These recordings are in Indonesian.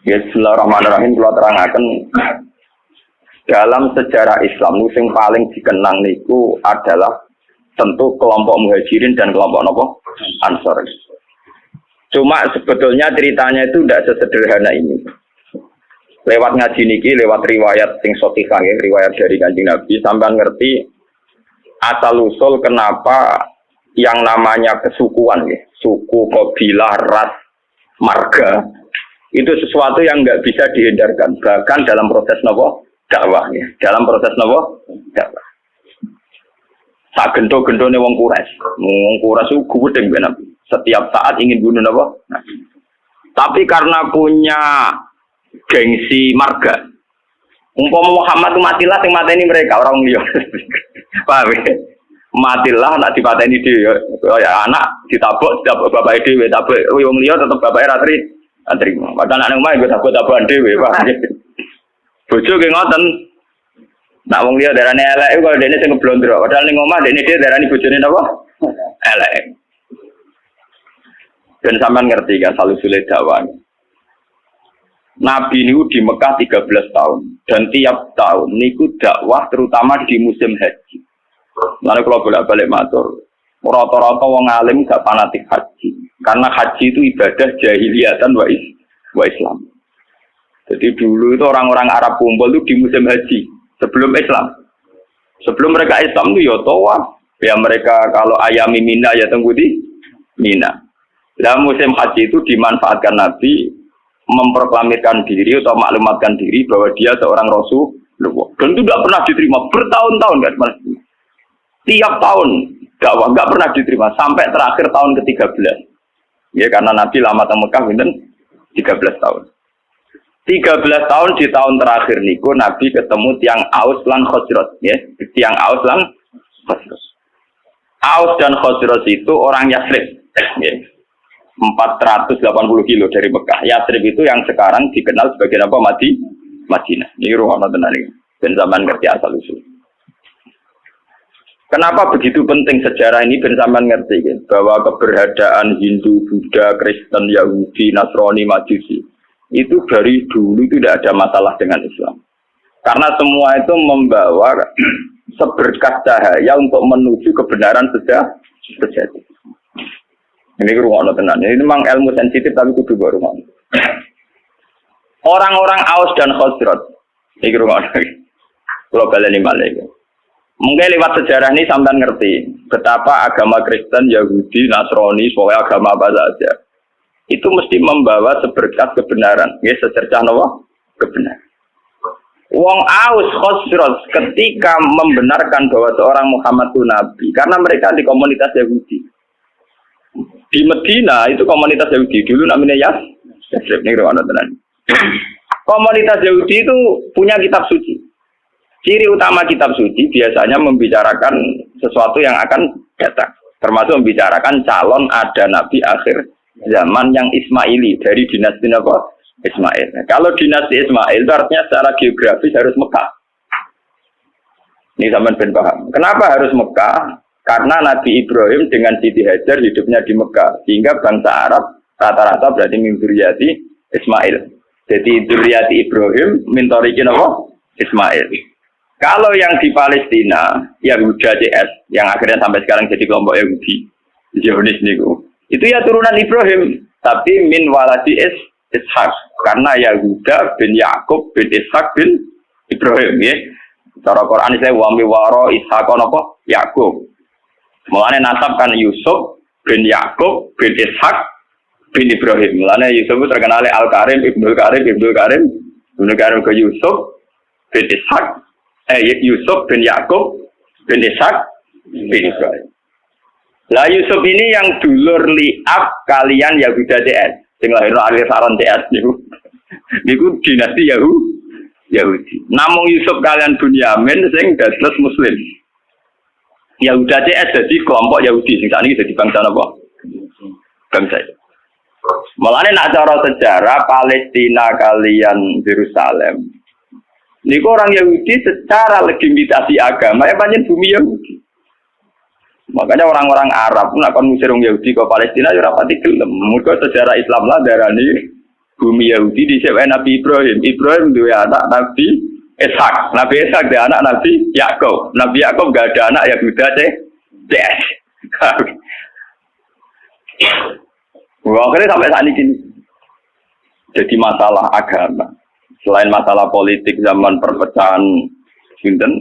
Ya, bismillahirrahmanirrahim. Kalau terangkan dalam sejarah Islam, yang paling dikenang niku adalah tentu kelompok Muhajirin dan kelompok nopo Ansor. Cuma sebetulnya ceritanya itu tidak sesederhana ini. Lewat ngaji niki, lewat riwayat sing sahihah ya, riwayat dari Kanjeng Nabi, sampai ngerti asal usul kenapa yang namanya kesukuan ya, suku, kabilah, ras, marga itu sesuatu yang nggak bisa dihindarkan, bahkan dalam proses nopo dakwah ya, dalam proses nopo dakwah. Sak gento-gentone wong Quraisy itu gudeng ben Nabi. Setiap saat ingin bunuh nopo. Nah, tapi karena punya gengsi marga, umpama Muhammad itu matilah sing mateni mereka orang liya. Paham ya? Matilah nak dipateni dhewe ya anak ditabok bapak dhewe tabok wong liya tetep bapake ra terima. Padahal anak omah nggo tabok-tabokan dhewe, Pak. Bojo ge ngoten. Nak wong liya darane elek kok dene sing ngeblondro. Padahal ning omah dene dhewe darani bojone napa? Elek. Dan sampean ngerti kan salusule dakwah. Nabi niku di Mekah 13 tahun dan tiap tahun niku dakwah terutama di musim haji. Lalu kalau bolak-balik matur, rata-rata wong alim gak fanatik haji. Karena haji itu ibadah jahiliyatan wa Islam. Jadi dulu itu orang-orang Arab kumpul itu di musim haji sebelum Islam. Sebelum mereka Islam itu ya tawaf. Ya mereka kalau ayami Mina ya tunggu di Mina. Dalam musim haji itu dimanfaatkan Nabi memproklamirkan diri atau maklumatkan diri bahwa dia seorang Rasulullah. Dan itu tidak pernah diterima bertahun-tahun kan. Tiap tahun dakwah nggak pernah diterima sampai terakhir tahun ke-13. Ya karena Nabi lama di Mekah pinten 13 tahun. 13 tahun di tahun terakhir niku Nabi ketemu tiang Aus lan Khazraj ya. Tiang Aus lan Khazraj. Aus dan Khazraj itu orang Yasrib ya. 480 kilo dari Mekah. Yasrib itu yang sekarang dikenal sebagai apa? Madinah. Ini ruang tenan iki. Ben zaman ngerti asal usul. Kenapa begitu penting sejarah ini ben sampean ngerti kan? Bahwa keberadaan Hindu, Buddha, Kristen, Yahudi, Nasrani, Majusi itu dari dulu tidak ada masalah dengan Islam. Karena semua itu membawa seberkas cahaya untuk menuju kebenaran sejati. Ini ruang tenan. Ini memang ilmu sensitif tapi kudu baru. Orang-orang Aus dan Khazraj. Ini ruang. Kalau baleni malih. Mungkin lewat sejarah ini sampean ngerti betapa agama Kristen, Yahudi, Nasrani, soalnya agama apa saja itu mesti membawa seberkas kebenaran. Ya, secercah nawa kebenaran. Wong Aus Khazraj ketika membenarkan bahwa seorang Muhammad itu nabi karena mereka di komunitas Yahudi. Di Medina itu komunitas Yahudi dulu namanya Yasrib nih tenan. Komunitas Yahudi itu punya kitab suci. Ciri utama kitab suci biasanya membicarakan sesuatu yang akan datang, termasuk membicarakan calon ada nabi akhir zaman yang Ismaili dari dinasti apa? Ismail. Nah, kalau dinasti Ismail itu artinya secara geografis harus Mekah. Ini zaman ben paham. Kenapa harus Mekah? Karena Nabi Ibrahim dengan Siti Hajar hidupnya di Mekah, sehingga bangsa Arab rata-rata berarti min dzurriyyati Ismail. Jadi dzurriyyati Ibrahim min thariqin apa? Ismail. Kalau yang di Palestina, Yahuda CS, yang akhirnya sampai sekarang jadi kelompok Yahudi, Zionis niku, itu ya turunan Ibrahim, tapi min waladi Ishak, karena Yahuda bin Yakub bin Ishak bin Ibrahim, ya. Cara Quran saya wami waro Ishak apa? Yakub. Mulane nasab kan Yusuf bin Yakub bin Ishak bin Ibrahim. Mulane Yusuf itu terkenal Al-Karim, Ibnul Karim, Ibnul Karim, Ibnul Karim ke Yusuf bin Ishak. Yusuf bin Yakub bin Ishak bin Ibrahim. Lah Yusuf ini yang dulur liab kalian Yahuda CS, sing lahir akhir saron CS niku. Niku dinasti Yahudi. Namung Yusuf kalian Bunyamin sing dados Muslim. Yahuda CS jadi kelompok Yahudi sing sakniki dadi bangsa napa? Bangsa. Mulane nak cara sejarah Palestina kalian Yerusalem. Niku orang Yahudi secara legitimasi agama ya pancen bumi Yahudi. Makanya orang-orang Arab pun akan ngusir orang Yahudi ke Palestina ya rapati gelem. Mergo sejarah Islam lah darani bumi Yahudi disebut Nabi Ibrahim. Ibrahim dua anak Nabi Ishak. Nabi Ishak dia anak Nabi Yakub. Nabi Yakub gak ada anak Yahuda CS. Wah, akhirnya sampai saat ini. Jadi masalah agama. Selain masalah politik zaman perpecahan Sinten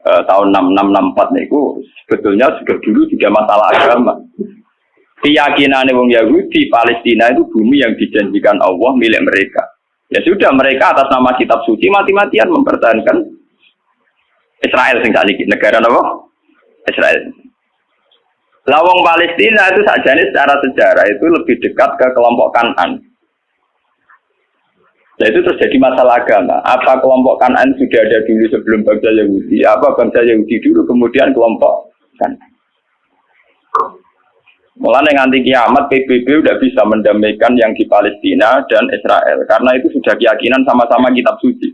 tahun 6664 itu sebetulnya sudah dulu juga masalah agama. Keyakinan wong Yahudi Palestina itu bumi yang dijanjikan Allah milik mereka. Ya sudah mereka atas nama kitab suci mati-matian mempertahankan Israel sing sakniki negara apa? Israel. Lawang Palestina itu sajane secara sejarah itu lebih dekat ke kelompok Kanan. Nah itu terjadi masalah agama. Apa kelompok Kanan sudah ada dulu sebelum bangsa Yahudi? Apa bangsa Yahudi dulu kemudian kelompok Kanan? Mulai nganti kiamat PBB udah bisa mendamaikan yang di Palestina dan Israel karena itu sudah keyakinan sama-sama kitab suci.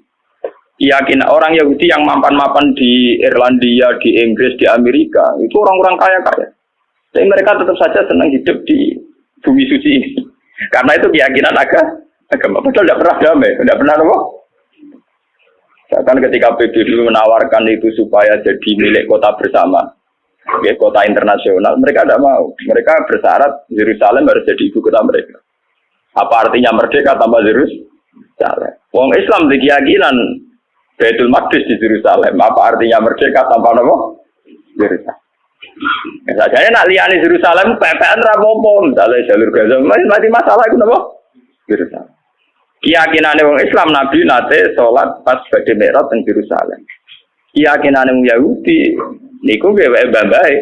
Keyakinan orang Yahudi yang mapan-mapan di Irlandia, di Inggris, di Amerika itu orang-orang kaya-kaya. Tapi mereka tetap saja senang hidup di bumi suci ini. Karena itu keyakinan agama. Padahal tidak pernah damai, tidak pernah apa? Bahkan ketika PBB menawarkan itu supaya jadi milik kota bersama. Kota internasional, mereka tidak mau. Mereka bersyarat Yerusalem harus jadi ibu kota mereka. Apa artinya merdeka tanpa Yerusalem? Wong Islam di keyakinan Baitul Maqdis di Yerusalem. Apa artinya merdeka tanpa apa? Yerusalem. Misalnya nak liani Yerusalem, PPN rapopo, misalnya jalur Gaza, masih masalah itu apa? Yerusalem. Keyakinan wong Islam Nabi nate sholat pas badhe Mi'raj teng Yerusalem. Keyakinan wong Yahudi niku gawe bae.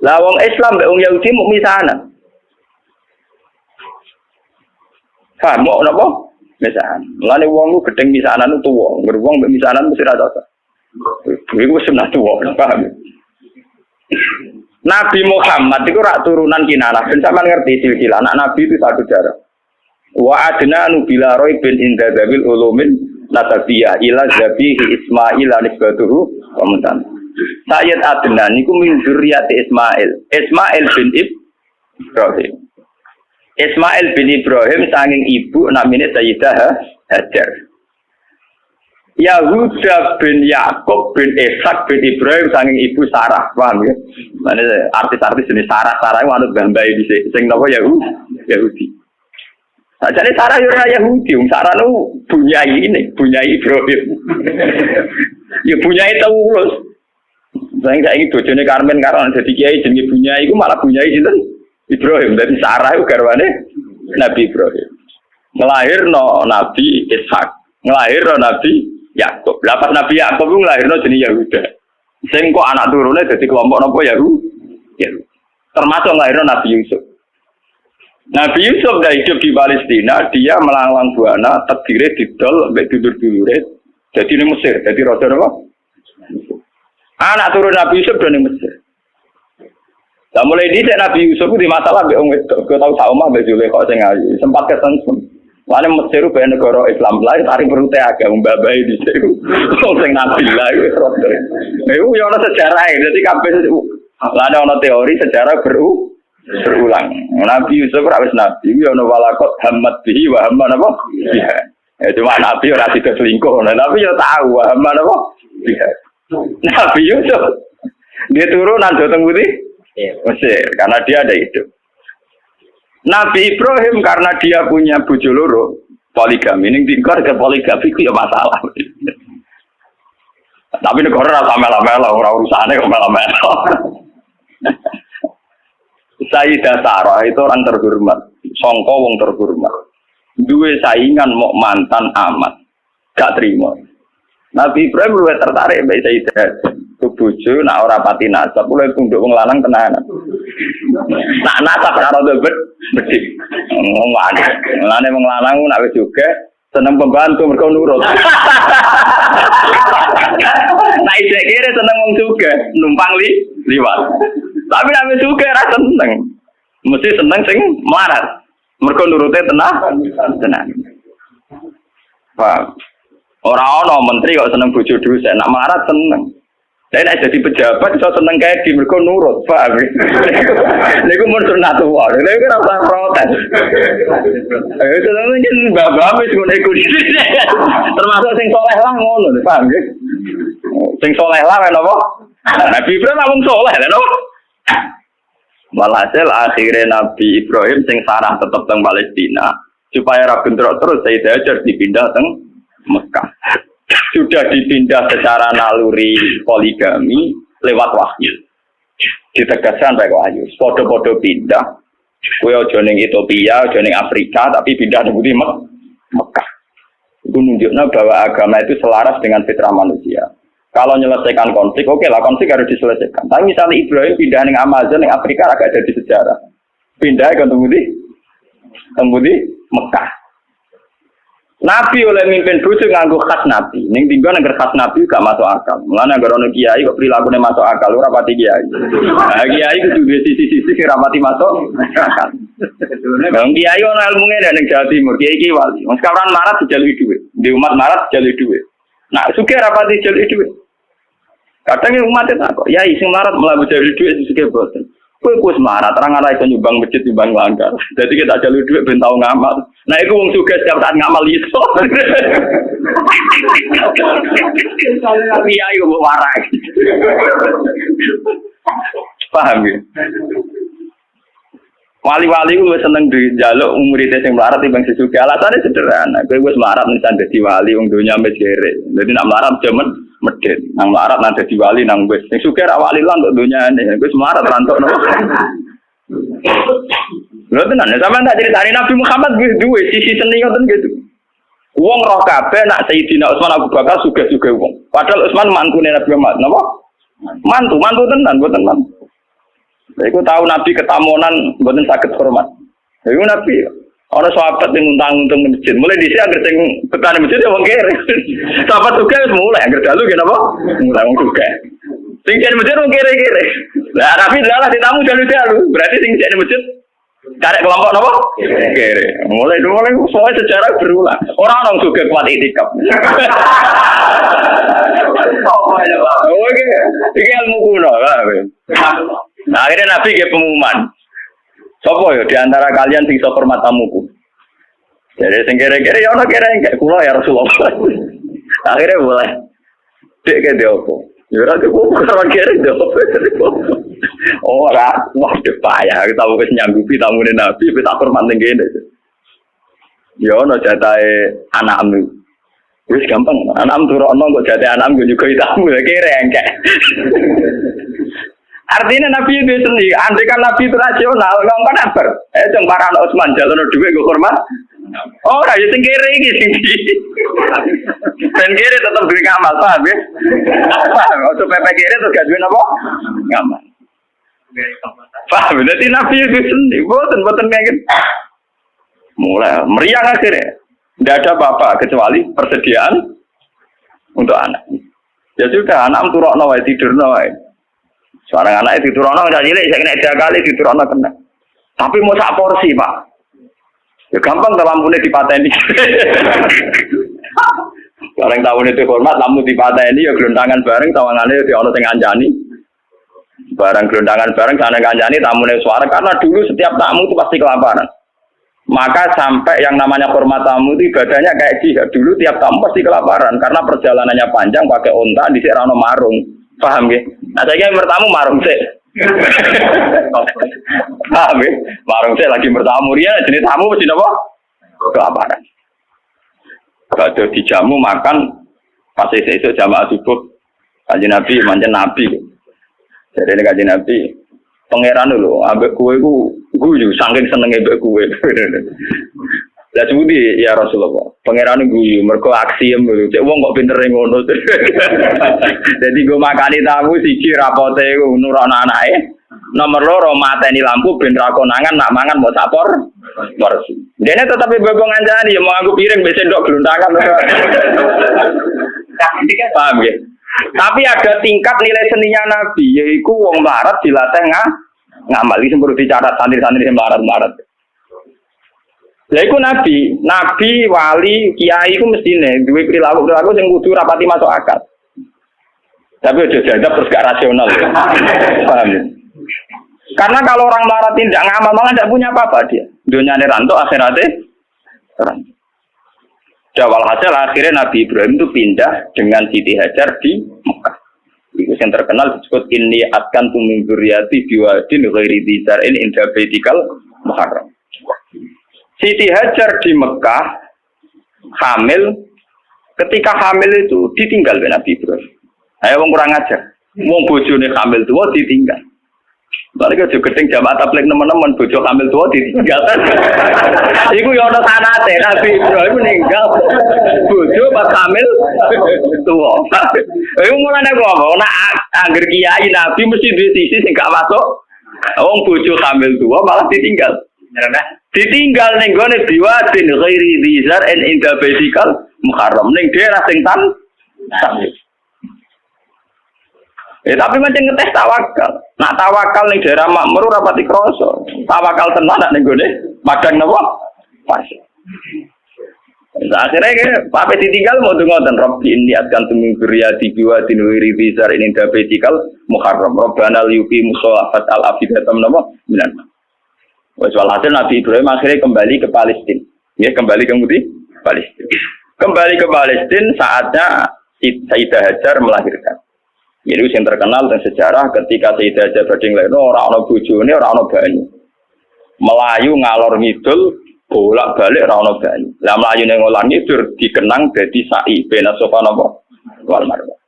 Lah wong Islam mbek wong Yahudi mung misanan. Paham mau napa? Misanan. Mulane wong ku gedeng misanan tuwa, wong mbek misanan mesti ra cocok. Iku sunah tuwa, paham? Nabi Muhammad itu rak turunan Kinanah. Ben sampean ngerti silsilah anak Nabi itu satu darah. Wa adna nubila roy bin inda zabil ulumin nasabiyah ila zabihi Ismail anisbatuhu wa muntan. Sayyid Adnan niku min dzurriyyati Ismail. Ismail bin Ibrahim. Ismail bin Ibrahim saking ibu namine Sayyidah Hajar. Yahuda bin Yakub bin Ishak bin Ibrahim saking ibu Sarah, paham ya? Mane artis-artis jenis Sarah itu manut gambae dhisik. Sing napa Yahudi. Sajane Sarah yo ora Yahudi, Sarah nu bunyai Ibrahim. Ya bunyai Taulus. Saiki bojone Karmen karo dadi kiai jenenge bunyai iku malah bunyai sinten? Ibrahim. Dadi Sarah iku garwane Nabi Ibrahim. Nglahirno Nabi Ishak, nglahirno Nabi Yakub. Lapas Nabi Yakub itu ngelahirno jenis Yahuda. Sing kok anak turune dadi kelompok napa Yahudi. Termasuk ngelahirno Nabi Yusuf. Nabi Yusuf dah hidup di Palestina, dia melanglang buana, terdiri didol mbek dulur-dulure dadi ning Mesir, dadi raja napa? Anak turun Nabi Yusuf do ning Mesir. Lah mulai dhisik Nabi Yusuf di masalah mbek wong wedok, kok tau sak omah mbek Zulaikha sing ayu, sempat kesensem. Lane Mesir ku negara Islam lain tarik perute agak mbabahi dhisik. Sing Nabi lah wis rodo. Iku yo ana sejarah e, dadi kabeh lane ana teori sejarah berulang. Nabi Yusuf ora wis nabi, yo ana walakot hamad bihi wa hamman apa? Ya cuma Nabi ora sida selingkuh, tapi yo tahu wa hamman apa? Nabi Yusuf dia turunan Joteng Putih Mesir karena dia ada hidup. Nabi Ibrahim karena dia punya bojo loro, poligami. Ning keluarga poligami ku ya masalah. Tapi negara ora melo-melo, ora urusane kok melo-melo. Sayyidah Sarah itu orang terhormat, sangka wong terhormat. Duwe saingan mau mantan amat, gak terima. Nabi Ibrahim luwih tertarik mbek Sayyidah. Bojo nak ora pati nasab, mulai tunduk wong lanang tenanan. Nak nasab karo bedik. Ngomong. Lane wong lanang nak wis juga seneng pembantu mergo nurut. Nah isih kere seneng wong juga numpang liwat. Tapi nek wis juga ora seneng. Mesti seneng sing melarat. Mergo nurute tenan. Pak. Ora ana menteri kok seneng bojo dhuwit, nak melarat seneng. Saya nak jadi pejabat, so seneng kayak di mereka nurut, paham? Niku mun sunatullah, niku ora usah protes. Itu mungkin bapak wis ngono iku. Termasuk sing soleh lah ngono, paham nggih? Sing soleh lah napa? Nabi Ibrahim wong soleh lho napa? Walhasil akhirnya Nabi Ibrahim sing sarah tetep teng Palestina supaya ra bentrok terus Sayyidah Hajar dipindah teng Mekah. Sudah dipindah secara naluri poligami lewat wahyu. Ditegaskan baik wahyu. Podo-podo pindah. Kowe aja ning Ethiopia, aja ning Afrika, tapi pindah ning Mekah. Itu menunjukkan bahwa agama itu selaras dengan fitrah manusia. Kalau menyelesaikan konflik, oke lah konflik harus diselesaikan. Tapi misalnya Ibrahim pindah ning Amazon, ning Afrika agak jadi sejarah. Pindah ke temudi Mekah. Nabi oleh mimpin bojo nganggo khas Nabi. Ning tinggal negara khas Nabi gak masuk akal. Mulane negara ono kiai kok prilakune masuk akal ora pati kiai. Nah, kiai kudu duwe sisi-sisi sing ora pati masuk akal. Wong kiai ono ilmune ning Jawa Timur, kiai wali. Wong sekarang marat dijaluki dhuwit. Di umat marat dijaluki dhuwit. Nah, sugih ora pati dijaluki dhuwit. Kadang umat itu kok, ya sing marat mlaku dijaluki dhuwit sugih boten. Kowe wis marat, terang ora iso nyumbang masjid nyumbang langgar. Dadi kita jaluki dhuwit ben tau ngamal. Nah, itu wong sugih setiap saat ngamal iso. Kiai kok warak. Paham ya? Wali-wali ku wis seneng njaluk murid sing melarat timbang sesugih. Alasane sederhana. Kowe wis melarat nisan dadi wali wong donya wis kere. Dadi nek melarat jaman medhit. Nang melarat nang dadi wali nang wis. Sing sugih ra wali lan untuk donyane. Wis melarat rantuk napa? Lho tenan, sampeyan tak critani Nabi Muhammad duwe sisi seni ngoten gitu. Wong roh kabeh nak Sayyidina Utsman Abu Bakar sugih-sugih wong. Padahal Utsman mantune Nabi Muhammad, napa? Mantu tenan, mboten mantu. Iku tahu Nabi ketamonan mboten saged hormat. Iku Nabi ana sahabat sing nguntang-untung masjid. Mulai dhisik anggere sing betane masjid ya wong kere. Sahabat sugih wis mulai anggere dalu ki napa? Mulai wong sugih. Sing jen masjid wong kere-kere. Lah Nabi lalah ditamu dalu-dalu. Berarti sing jen masjid karek kelompok napa? Kere. Mulai soal sejarah berulang. Orang orang juga kuat itikaf. Oke, ini ilmu kuno lah. Nah, akhirnya Nabi ke pengumuman. Sopo yo di antara kalian sing iso hormat tamuku. Jadi sing kere-kere ya ono kere enggak kula ya Rasulullah. Akhirnya boleh. Dek ke diopo. Ya ora kok ora kere diopo. Ora, wah payah kita wis nyanggupi tamune Nabi wis tak hormat ning kene. Ya ono jatahe anakmu. Wis gampang, anakmu turokno kok jatahe anakmu juga tamu kere engkek. Artinya Nabi itu sendiri, andai kan Nabi itu rasional, ngomong apa? Jeng para anak Utsman jalur duit gue hormat. Oh, ya sing kiri iki sing iki. Ben kiri tetep duwe ngamal, paham ya? Paham, ojo pepe kiri terus gak duwe napa? Ngamal. Paham, dadi Nabi itu sendiri, boten kayak gitu. Mulai meriang akhirnya. Tidak ada apa-apa kecuali persediaan untuk anak. Ya sudah, anak turokno wae tidurno wae. Seorang anak itu turun orang cilik, saya kena 3 kali di turun kena. Tapi mau sak porsi pak, ya gampang lampunya dipateni. Bareng tahun itu hormat, lampu dipateni ya gelondangan bareng, tawangannya di ono tengah anjani. Barang gelondangan bareng, sana kanjani, tamunya suara karena dulu setiap tamu itu pasti kelaparan. Maka sampai yang namanya hormat tamu itu ibadahnya kayak jihad. Dulu tiap tamu pasti kelaparan karena perjalanannya panjang, pakai onta, di sini marung. Paham ya? Nah saya bertamu marung sih. Paham ya? Marung sih lagi bertamu dia jenis tamu mesti apa? Kelaparan. Kalau dijamu makan pas esok jamaah subuh Kanjeng Nabi manjen Nabi. Jadi Kanjeng Nabi pangeran dulu ambek kue guyu saking senenge ambek kue. Lah sebuti ya Rasulullah. Pangeran guyu mergo aksiem lho. Cek wong kok pinter ngono. Dadi go makani tamu siji rapote nurono anake. Nomor 2 mateni lampu ben ra konangan nak mangan mbok sapor. Porsi. Dene tetep bebo ngancani ya mau aku piring mbek sendok gluntangan. Paham ya? Tapi ada tingkat nilai seninya Nabi yaiku wong melarat dilatih ngamal iki sing perlu dicatat santri-santri sing melarat. Lha iku nabi, wali, kiai iku mestine duwe perilaku sing kudu rapati masuk akal. Tapi udah jadab terus gak rasional ya. Paham ya? Karena kalau orang melarat tidak ngamal malah tidak punya apa-apa dia. Dunia ranto akhiratnya ranto. Jawal hasil akhirnya Nabi Ibrahim itu pindah dengan Siti Hajar di Mekah. Itu yang terkenal disebut inni atkan min dzurriyyati biwadin ghairi dzi zar'in inda baitikal muharram. Siti Hajar di Mekah hamil, ketika hamil itu ditinggal oleh Nabi Ibrahim. Ayo wong kurang ajar. Wong bojone hamil tua ditinggal. Balik aja gedeng jamaah tabligh teman-teman bojo hamil tua ditinggal. Iku ya ana sanate Nabi Ibrahim meninggal. Bojo pas hamil tua. Iku mulane kok nek angger kiai Nabi mesti duwe sisi sing gak masuk. Wong bojo hamil tua malah ditinggal. Ditinggal ning gone biwadin ghairi dzar en inda baitikal muharram ning daerah sing tan. Tapi macam ngetes tawakal. Nak tawakal ning daerah makmur ora pati krasa. Tawakal tenan nak ning gone madang napa? Pas. Akhirnya Pak ditinggal mau ngoten Rabbi inni atkan tumin dzurriyyati biwadin ghairi dzar in inda baitikal muharram. Rabbana liyuqimu sholata al-afidatam napa? Minan. Wes walhasil Nabi Ibrahim akhirnya kembali ke Palestina. Ya, kembali ke Palestina. Kembali ke Palestina saatnya Sayyidah Hajar melahirkan. Jadi yang terkenal dan sejarah ketika Sayyidah Hajar badhe nglahirno ora ana bojone, ora ana banyu. Melayu ngalor ngidul, bolak-balik ora ana banyu. Lah mlayune ngalor ngidul dikenang dadi sa'i bena Safa napa wal Marwah.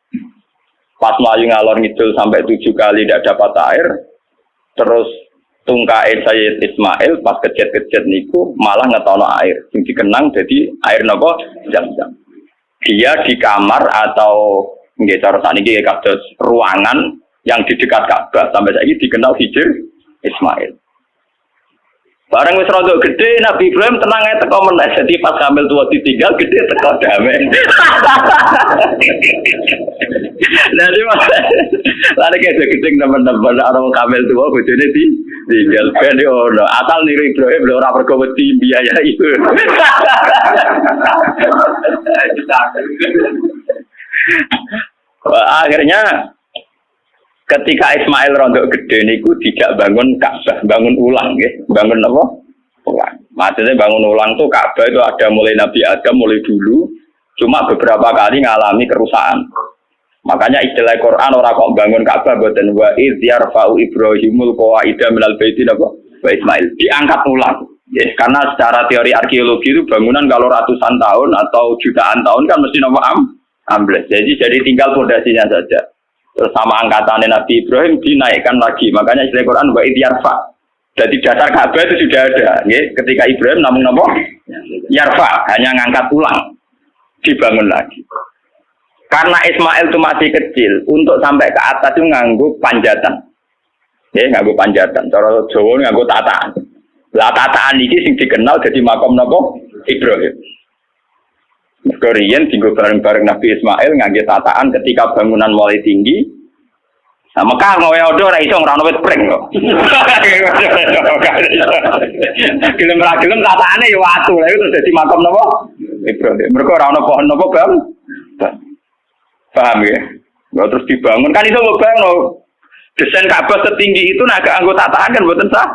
Pas melayu ngalor ngidul sampai 7 kali tidak dapat air, terus tungkae Sayyid Ismail pas kejet-kejet niku malah ngetono air. Sing dikenang dadi air napa Zam-Zam. Dia di kamar atau nggih cara sakniki kados ruangan yang di dekat Ka'bah sampai saiki dikenal Hijr Ismail. Bareng wis rada gede Nabi Ibrahim tenang ae teko meneh dadi pas hamil tua ditinggal gede teko damai. Nanti mas, lari kayak gede teman-teman orang hamil tua bojone ditinggal ben ono asal niru Ibrahim lho ora pergo wedi biaya itu. Akhirnya ketika Ismail rontok gede niku tidak bangun Ka'bah, bangun ulang nggih. Bangun apa? Ulang. Maksudnya bangun ulang tuh Ka'bah itu ada mulai Nabi Adam mulai dulu, cuma beberapa kali ngalami kerusakan. Makanya istilah Quran ora kok bangun Ka'bah boten wa idz yarfa'u Ibrahimul qawaida minal baiti napa? Wa Ismail diangkat ulang. Ya, karena secara teori arkeologi itu bangunan kalau ratusan tahun atau jutaan tahun kan mesti napa ambles. Jadi tinggal fondasinya saja. Terus sama angkatannya Nabi Ibrahim dinaikkan lagi. Makanya istilah Quran wa idyarfa. Jadi dasar Ka'bah itu sudah ada. Ya. Ketika Ibrahim namun apa? Yarfa, hanya ngangkat ulang. Dibangun lagi. Karena Ismail itu masih kecil, untuk sampai ke atas itu nganggo panjatan. Ya, nganggo panjatan. Cara Jawa nganggo tataan. Lah tataan ini sing dikenal jadi makam napa? Ibrahim. Korean tinggal bareng-bareng Nabi Ismail ngangge tataan ketika bangunan mulai tinggi. Nah, Mekah ngowe odo ora iso ora ono wit pring kok. Gelem ra gelem tataane ya watu. Lha itu dadi makam napa? Ibrahim. Mergo ora ono pohon napa, Bang? Paham ya? Nggak terus dibangun kan itu ngebangun. Desain Ka'bah setinggi itu agak anggota tataan kan mboten sah.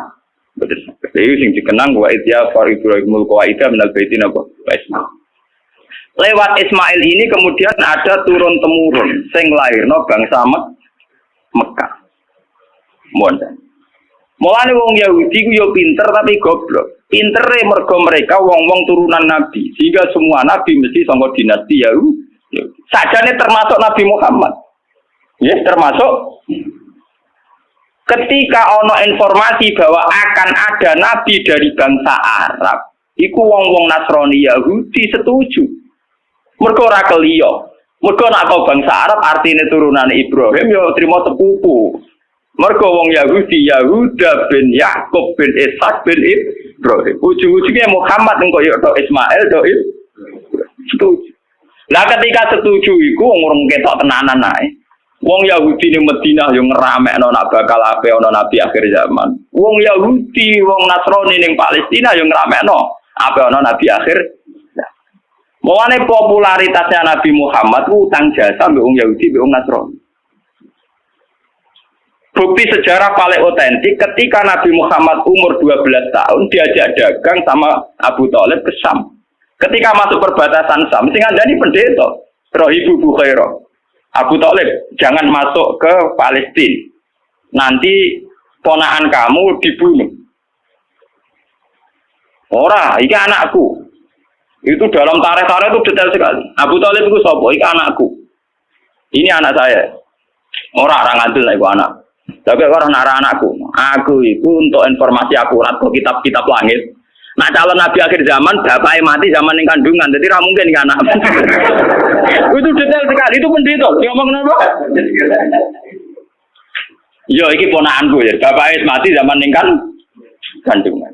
Mboten sah. Iki sing dikenang wa idya fa Ibrahimul qawaida minal baiti napa? Lewat Ismail ini kemudian ada turun-temurun sing lairno bangsa Mekah. Mulane wong Yahudi ku yo pinter tapi goblok. Pintere mergo mereka wong-wong turunan nabi. Sehingga semua nabi mesti saka dinasti Yahudi. Sajane termasuk Nabi Muhammad. Ya, termasuk ketika ono informasi bahwa akan ada nabi dari bangsa Arab, iku wong-wong Nasrani Yahudi setuju. Mergo ora keliyo. Mergo nek kok bangsa Arab artine turunan Ibrahim ya trimo sepupu. Mergo wong Yahudi Yahuda bin Yakub bin Ishak bin Ibrahim. Ujung-ujungnya Muhammad engko yo tok Ismail tok setuju. Lah ketika setuju iku wong urung ketok tenanan ae. Wong Yahudi ning Madinah yo ngeramekno nak bakal ape ana nabi akhir zaman. Wong Yahudi, wong Nasrani ning Palestina yo ngeramekno ape ana nabi akhir. Mulane popularitasnya Nabi Muhammad utang jasa mbek wong Yahudi mbek wong Nasrani. Bukti sejarah paling otentik ketika Nabi Muhammad umur 12 tahun diajak dagang sama Abu Thalib ke Syam. Ketika masuk perbatasan Syam, sing ngandani pendeta, Rohibu Bukhairah. Abu Thalib, jangan masuk ke Palestina. Nanti ponakan kamu dibunuh. Ora, ini anakku. Itu dalam tarikh-tarikh itu detail sekali. Abu Thalib itu sapa? Ini anakku. Ini anak saya. Orang ngadil lah itu anak. Tapi orang nara anakku. Aku itu untuk informasi akurat ke kitab-kitab langit. Nah calon nabi akhir zaman, bapaknya mati zaman yang kandungan. Jadi tidak mungkin kan anak. Itu detail sekali. Itu pendeta. Dia ngomong kenapa? Yo, ini ponakanku ya. Bapaknya mati zaman yang kandungan.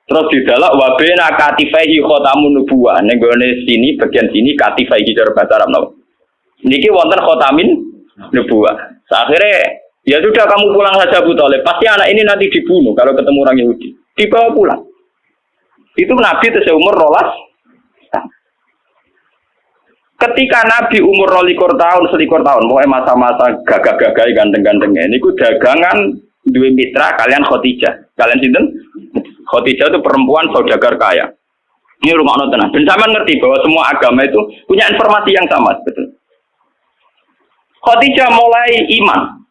Terus di dalam wabena katifaihi khotamun nubuwah. Nenggone sini bagian sini katifaihi cara bahasa Arab. Niki wonten khotamin nubuwah. Akhirnya ya sudah kamu pulang saja Abu Thalib. Pasti anak ini nanti dibunuh kalau ketemu orang Yahudi. Dibawa pulang. Itu Nabi itu seumur 12. Ketika Nabi umur 12 tahun, 11 tahun, pokoknya masa-masa gagah-gagah ganteng-gantengnya. Ini ku dagangan dua mitra kalian Khadijah. Kalian sinten? Khadijah itu perempuan saudagar kaya. Ini rumah tenang. Dan sama ngerti bahwa semua agama itu punya informasi yang sama, betul. Khadijah mulai iman.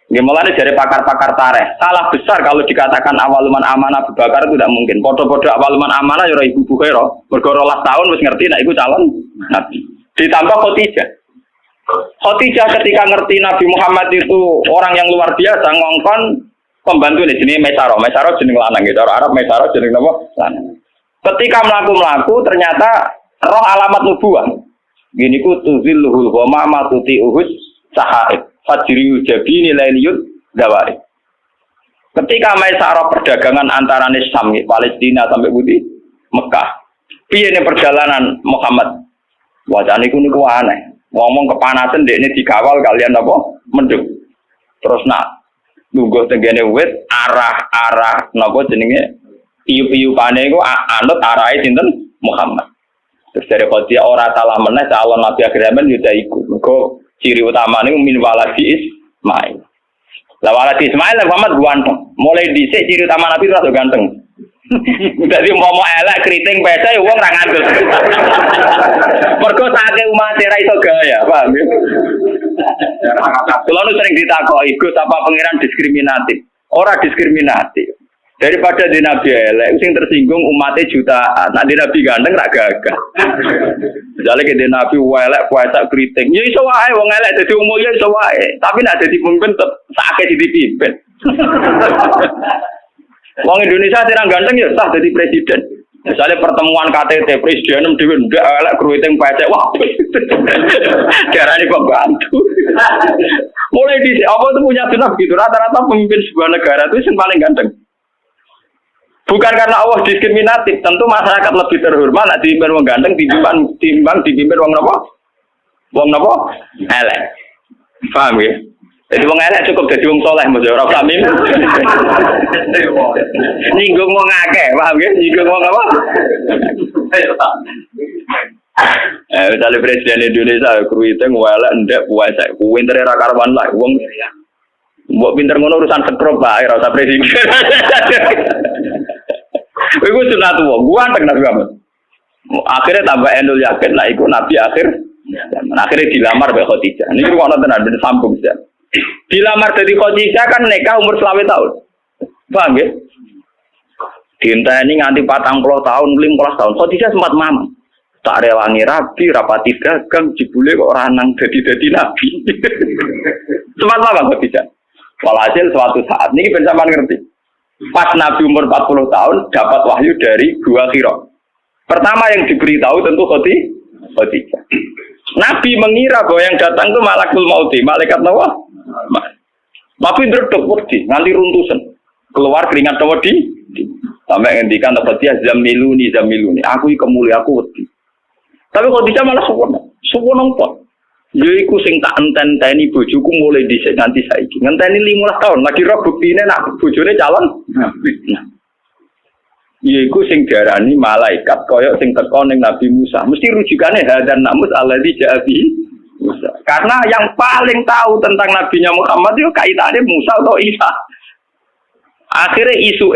Mulai dari pakar-pakar tarikh. Salah besar kalau dikatakan awaluman amanah Abu Bakar itu tidak mungkin. Podo-podo awaluman amanah ya Ibu Bukhairah. Bergorolah tahun wis ngerti nek iku calon Nabi. Ditambah Khadijah. Khadijah ketika ngerti Nabi Muhammad itu orang yang luar biasa ngongkon pembantu ini jenenge Maisarah. Maisarah jeneng lanang gitu. Orang Arab Maisarah jeneng apa? Lanang. Ketika melaku ternyata roh alamat nubuwah. Gini ku tuzilluhul ghamama tuti'uhus sahaib. Fajriyu jabini lailiyud dawari. Ketika Maisarah perdagangan antara Syam, Palestina sampai Budi, Mekah. Piye ning perjalanan Muhammad? Wajane niku aneh. Ngomong kepanasan dekne dikawal kalian apa? Mendung. Terus nunggu tenggene wit arah napa jenenge? Iyu-iyupane iku anut arahe sinten? Muhammad. Terus dari Khadijah ora salah meneh calon Nabi akhir zaman yo iku. Mergo ciri utama ini min waladi Ismail. Lah waladi Ismail Muhammad ganteng. Mulai dhisik ciri utama Nabi rada ganteng. Dadi umpama elek kriting pece ya wong ra ngandel. Mergo sake umat ra iso gaya, paham ya? Kulo sering ditakoki, Gus apa pangeran diskriminatif? Ora diskriminatif. Daripada di Nabi elek, sing tersinggung umatnya jutaan. Nah di Nabi ganteng rak gagah. Misalnya ke di Nabi elek puasa keriting, ya iso wae wong elek dadi umum ya iso wae. Tapi nek dadi pemimpin tetep sakake dipimpin. Wong Indonesia sing ganteng ya sah dadi presiden. Misalnya pertemuan KTT presiden dhewe ndak elek keriting pecek wah. Darane pembantu. Mulai di apa itu punya sunah gitu. Rata-rata pemimpin sebuah negara itu yang paling ganteng. Bukan karena Allah diskriminatif, tentu masyarakat lebih terhormat nek dipimpin wong ganteng timbang dipimpin wong napa? Wong napa? Elek. Paham ya? Jadi wong elek cukup dadi wong saleh mesti ora usah mim. Nyinggung wong akeh, paham ya? Nyinggung wong apa? Misalnya presiden Indonesia kruite ngwelek ndek puasa, kuwi entere ra karwan lah wong. Mbok pinter ngono urusan sekrup bae ora usah presiden. Iku sunat wong, gua anteng Nabi Muhammad. Akhirnya tambah endul yakin lah iku Nabi akhirnya dilamar mbek Khadijah. Niki kok ana tenan ben sambung ya. Dilamar dadi Khadijah kan nikah umur 20 tahun. Paham ya? Dienteni nganti 40 tahun, 15 tahun. Khadijah sempat mamang. Tak rewangi rabi, rapati dagang, jebule kok ora nang dadi nabi. Sempat mamang Khadijah. Walhasil suatu saat niki ben sampean ngerti. Pas Nabi umur 40 tahun dapat wahyu dari dua Hira. Pertama yang diberitahu tentu Khadijah. Nabi mengira bahwa yang datang itu malakul mauti, malaikat Nawa. Tapi ndredeg wedi, nganti runtusan. Keluar keringat wedi. Sampai ngendikan Khadijah zamiluni. Aku iki kemuli aku wedi. Tapi Khadijah malah suwono kok. Yaiku sing tak enten-enteni bojoku mulai dhisik nganti saiki. Ngenteni 15 tahun, lagi roh buktine nak bojone calon. Nah. Yaiku sing diarani malaikat kaya sing teko ning Nabi Musa. Mesti rujukane hadan namus alladzi ja'a bihi Musa. Karena yang paling tahu tentang Nabinya Muhammad itu kaitannya Musa atau Isa. Akhirnya isu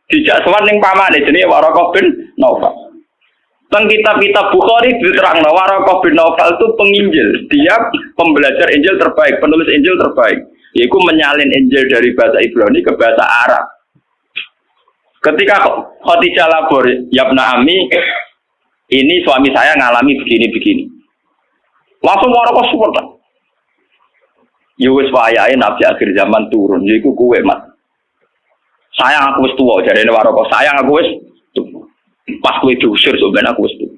dijak sowan ning pamane jenenge Waraqah bin Naufal. Teng kitab-kitab Bukhari diterangno Waraqah bin Naufal itu penginjil. Dia pembelajar Injil terbaik, penulis Injil terbaik. Yaitu menyalin Injil dari bahasa Ibrani ke bahasa Arab. Ketika Khadijah lapor, "Yabna Ami, ini suami saya ngalami begini-begini." Langsung Waraqah support. Ya wis wayahe nabi akhir zaman turun, yaiku kowe, Mas. Sayang aku wis tuwa, jarene Waraqah, sayang aku wis tuwa. Pas kowe diusir sampeyan aku wis tuwa.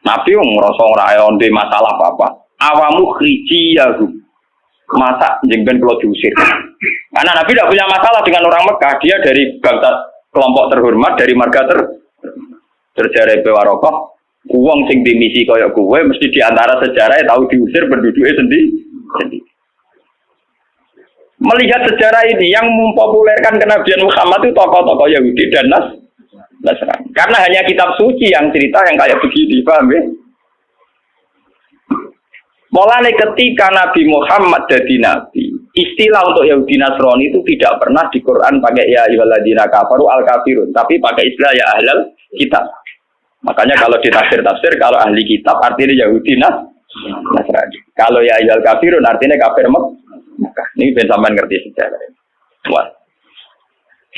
Nabi wong ngrasa ora onde masalah apa-apa. Awamu khrijiyahum. Masa jengben kalau diusir. Karena Nabi tidak punya masalah dengan orang Mekah, dia dari bangsa kelompok terhormat, dari marga terjare Waraqah, wong sing dimisi kaya kowe mesti diantara sejarah tahu diusir penduduknya sendiri. Melihat sejarah ini yang mempopulerkan kenabian Muhammad itu tokoh-tokoh Yahudi dan Nasrani. Karena hanya kitab suci yang cerita yang kayak begini, paham ya? Mulai ketika Nabi Muhammad jadi nabi, istilah untuk Yahudi Nasrani itu tidak pernah di Quran pakai ya ayyuhalladzina kafaru al-kafirun, tapi pakai istilah ya ahlal kitab. Makanya kalau di tafsir kalau ahli kitab artinya Yahudi Nasrani. Kalau ya ayyuhal kafirun artinya kafir Mekah. Ini ben sampean ngerti sejarah. Wah.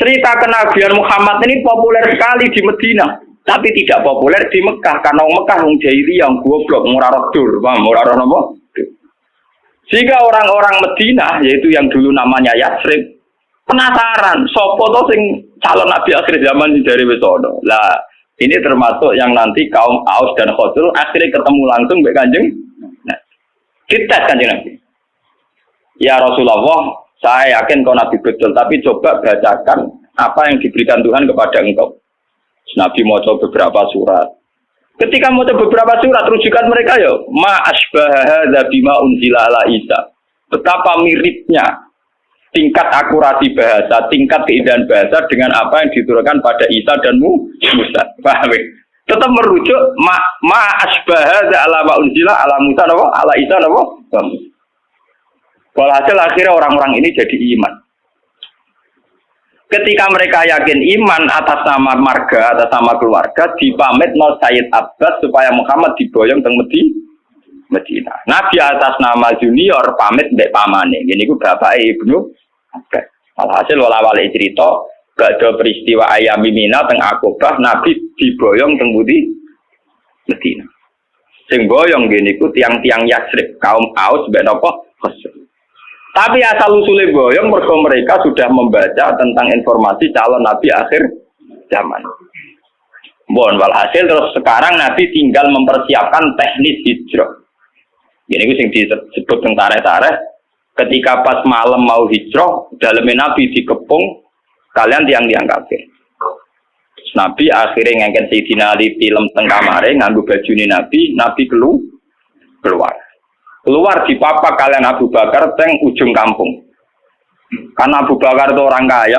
Cerita kenabian Muhammad ini populer sekali di Madinah, tapi tidak populer di Mekah karena Mekah wong jahiliyah yang goblok, ora roh dur, ora roh napa. Sehingga orang-orang Madinah yaitu yang dulu namanya Yatsrib penasaran, sapa to sing calon nabi akhir zaman dari wis ono. Lah, ini termasuk yang nanti kaum Aus dan Khazraj akhirnya ketemu langsung mbek Kanjeng. Nah, kita Kanjeng Nabi. Ya Rasulullah, saya yakin kau Nabi betul, tapi coba bacakan apa yang diberikan Tuhan kepada engkau. Nabi mau coba beberapa surat. Ketika mau coba beberapa surat, rujukan mereka ya, ma asbaha bima unzila ala Isa. Betapa miripnya tingkat akurasi bahasa, tingkat keindahan bahasa dengan apa yang diturunkan pada Isa dan Musa. Paham? Tetap merujuk ma asbaha ala ma unzila ala Musa ala Isa Walhasil akhirnya orang-orang ini jadi iman. Ketika mereka yakin iman atas nama marga, atas nama keluarga, dipamit no Sayyid Abbas supaya Muhammad diboyong teng Medina. Nabi atas nama junior pamit mbek pamane. Ini ku bapak Ibnu Abbas. Walhasil wala-wali cerita, gak ada peristiwa ayam Mina teng Aqabah, Nabi diboyong teng Medina. Sing boyong gini ku tiang-tiang Yatsrib, kaum Aus mbek napa Khazraj. Tapi asal usulnya boyong mereka sudah membaca tentang informasi calon Nabi akhir zaman. Walhasil terus sekarang Nabi tinggal mempersiapkan teknis hijrah. Ini yang disebut tareh-tareh. Ketika pas malam mau hijrah, dalamnya Nabi dikepung, kalian tiang-tiang kafir. Nabi akhirnya ngangkat Sayyidina Ali film teng kamare nganggo bajune Nabi keluar. Keluar di papa kalian Abu Bakar teng ujung kampung. Karena Abu Bakar itu orang kaya,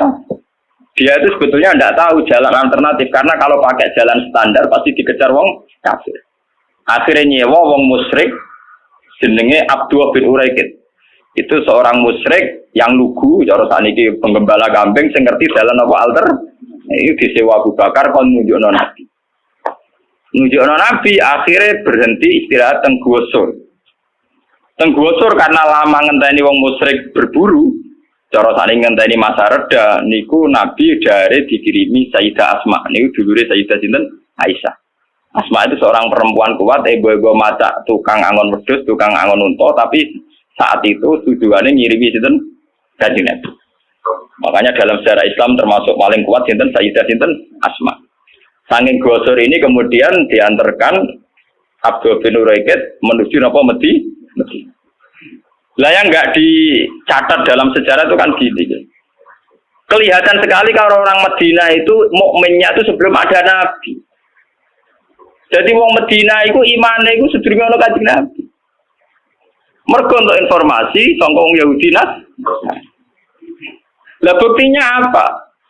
dia itu sebetulnya tidak tahu jalan alternatif. Karena kalau pakai jalan standar pasti dikejar wong kafir. Akhirnya nyewa wong musyrik jenenge Abdullah bin Uraikid. Itu seorang musyrik yang lugu, cara saniki penggembala kambing sing ngerti jalan apa alter. Ini disewa Abu Bakar kon nunjukno Nabi. Nunjukno Nabi akhirnya berhenti istirahat teng Gua Sur. Tenggosor karena lama ngenteni wong musyrik berburu, cara saling ngenteni masa reda, niku Nabi dari dikirimi Sayyidah Asma, niku dulure Sayyidah sinten Aisyah. Asma itu seorang perempuan kuat, ibu-ibu maca tukang angon wedhus, tukang angon unta, tapi saat itu tujuannya ngirimi sinten Kanjeng Nabi. Makanya dalam sejarah Islam termasuk paling kuat sinten Sayyidah sinten Asma. Saking gosor ini kemudian diantarkan Abdul bin Uraikid menuju napa Medina. Lah yang enggak dicatat dalam sejarah itu kan gini. Kelihatan sekali kalau orang Medina itu mukminnya itu sebelum ada Nabi. Jadi wong Medina itu imane itu sedurunge ana Kanjeng Nabi. Mergo untuk informasi sangka wong Yahudi Lah buktinya apa?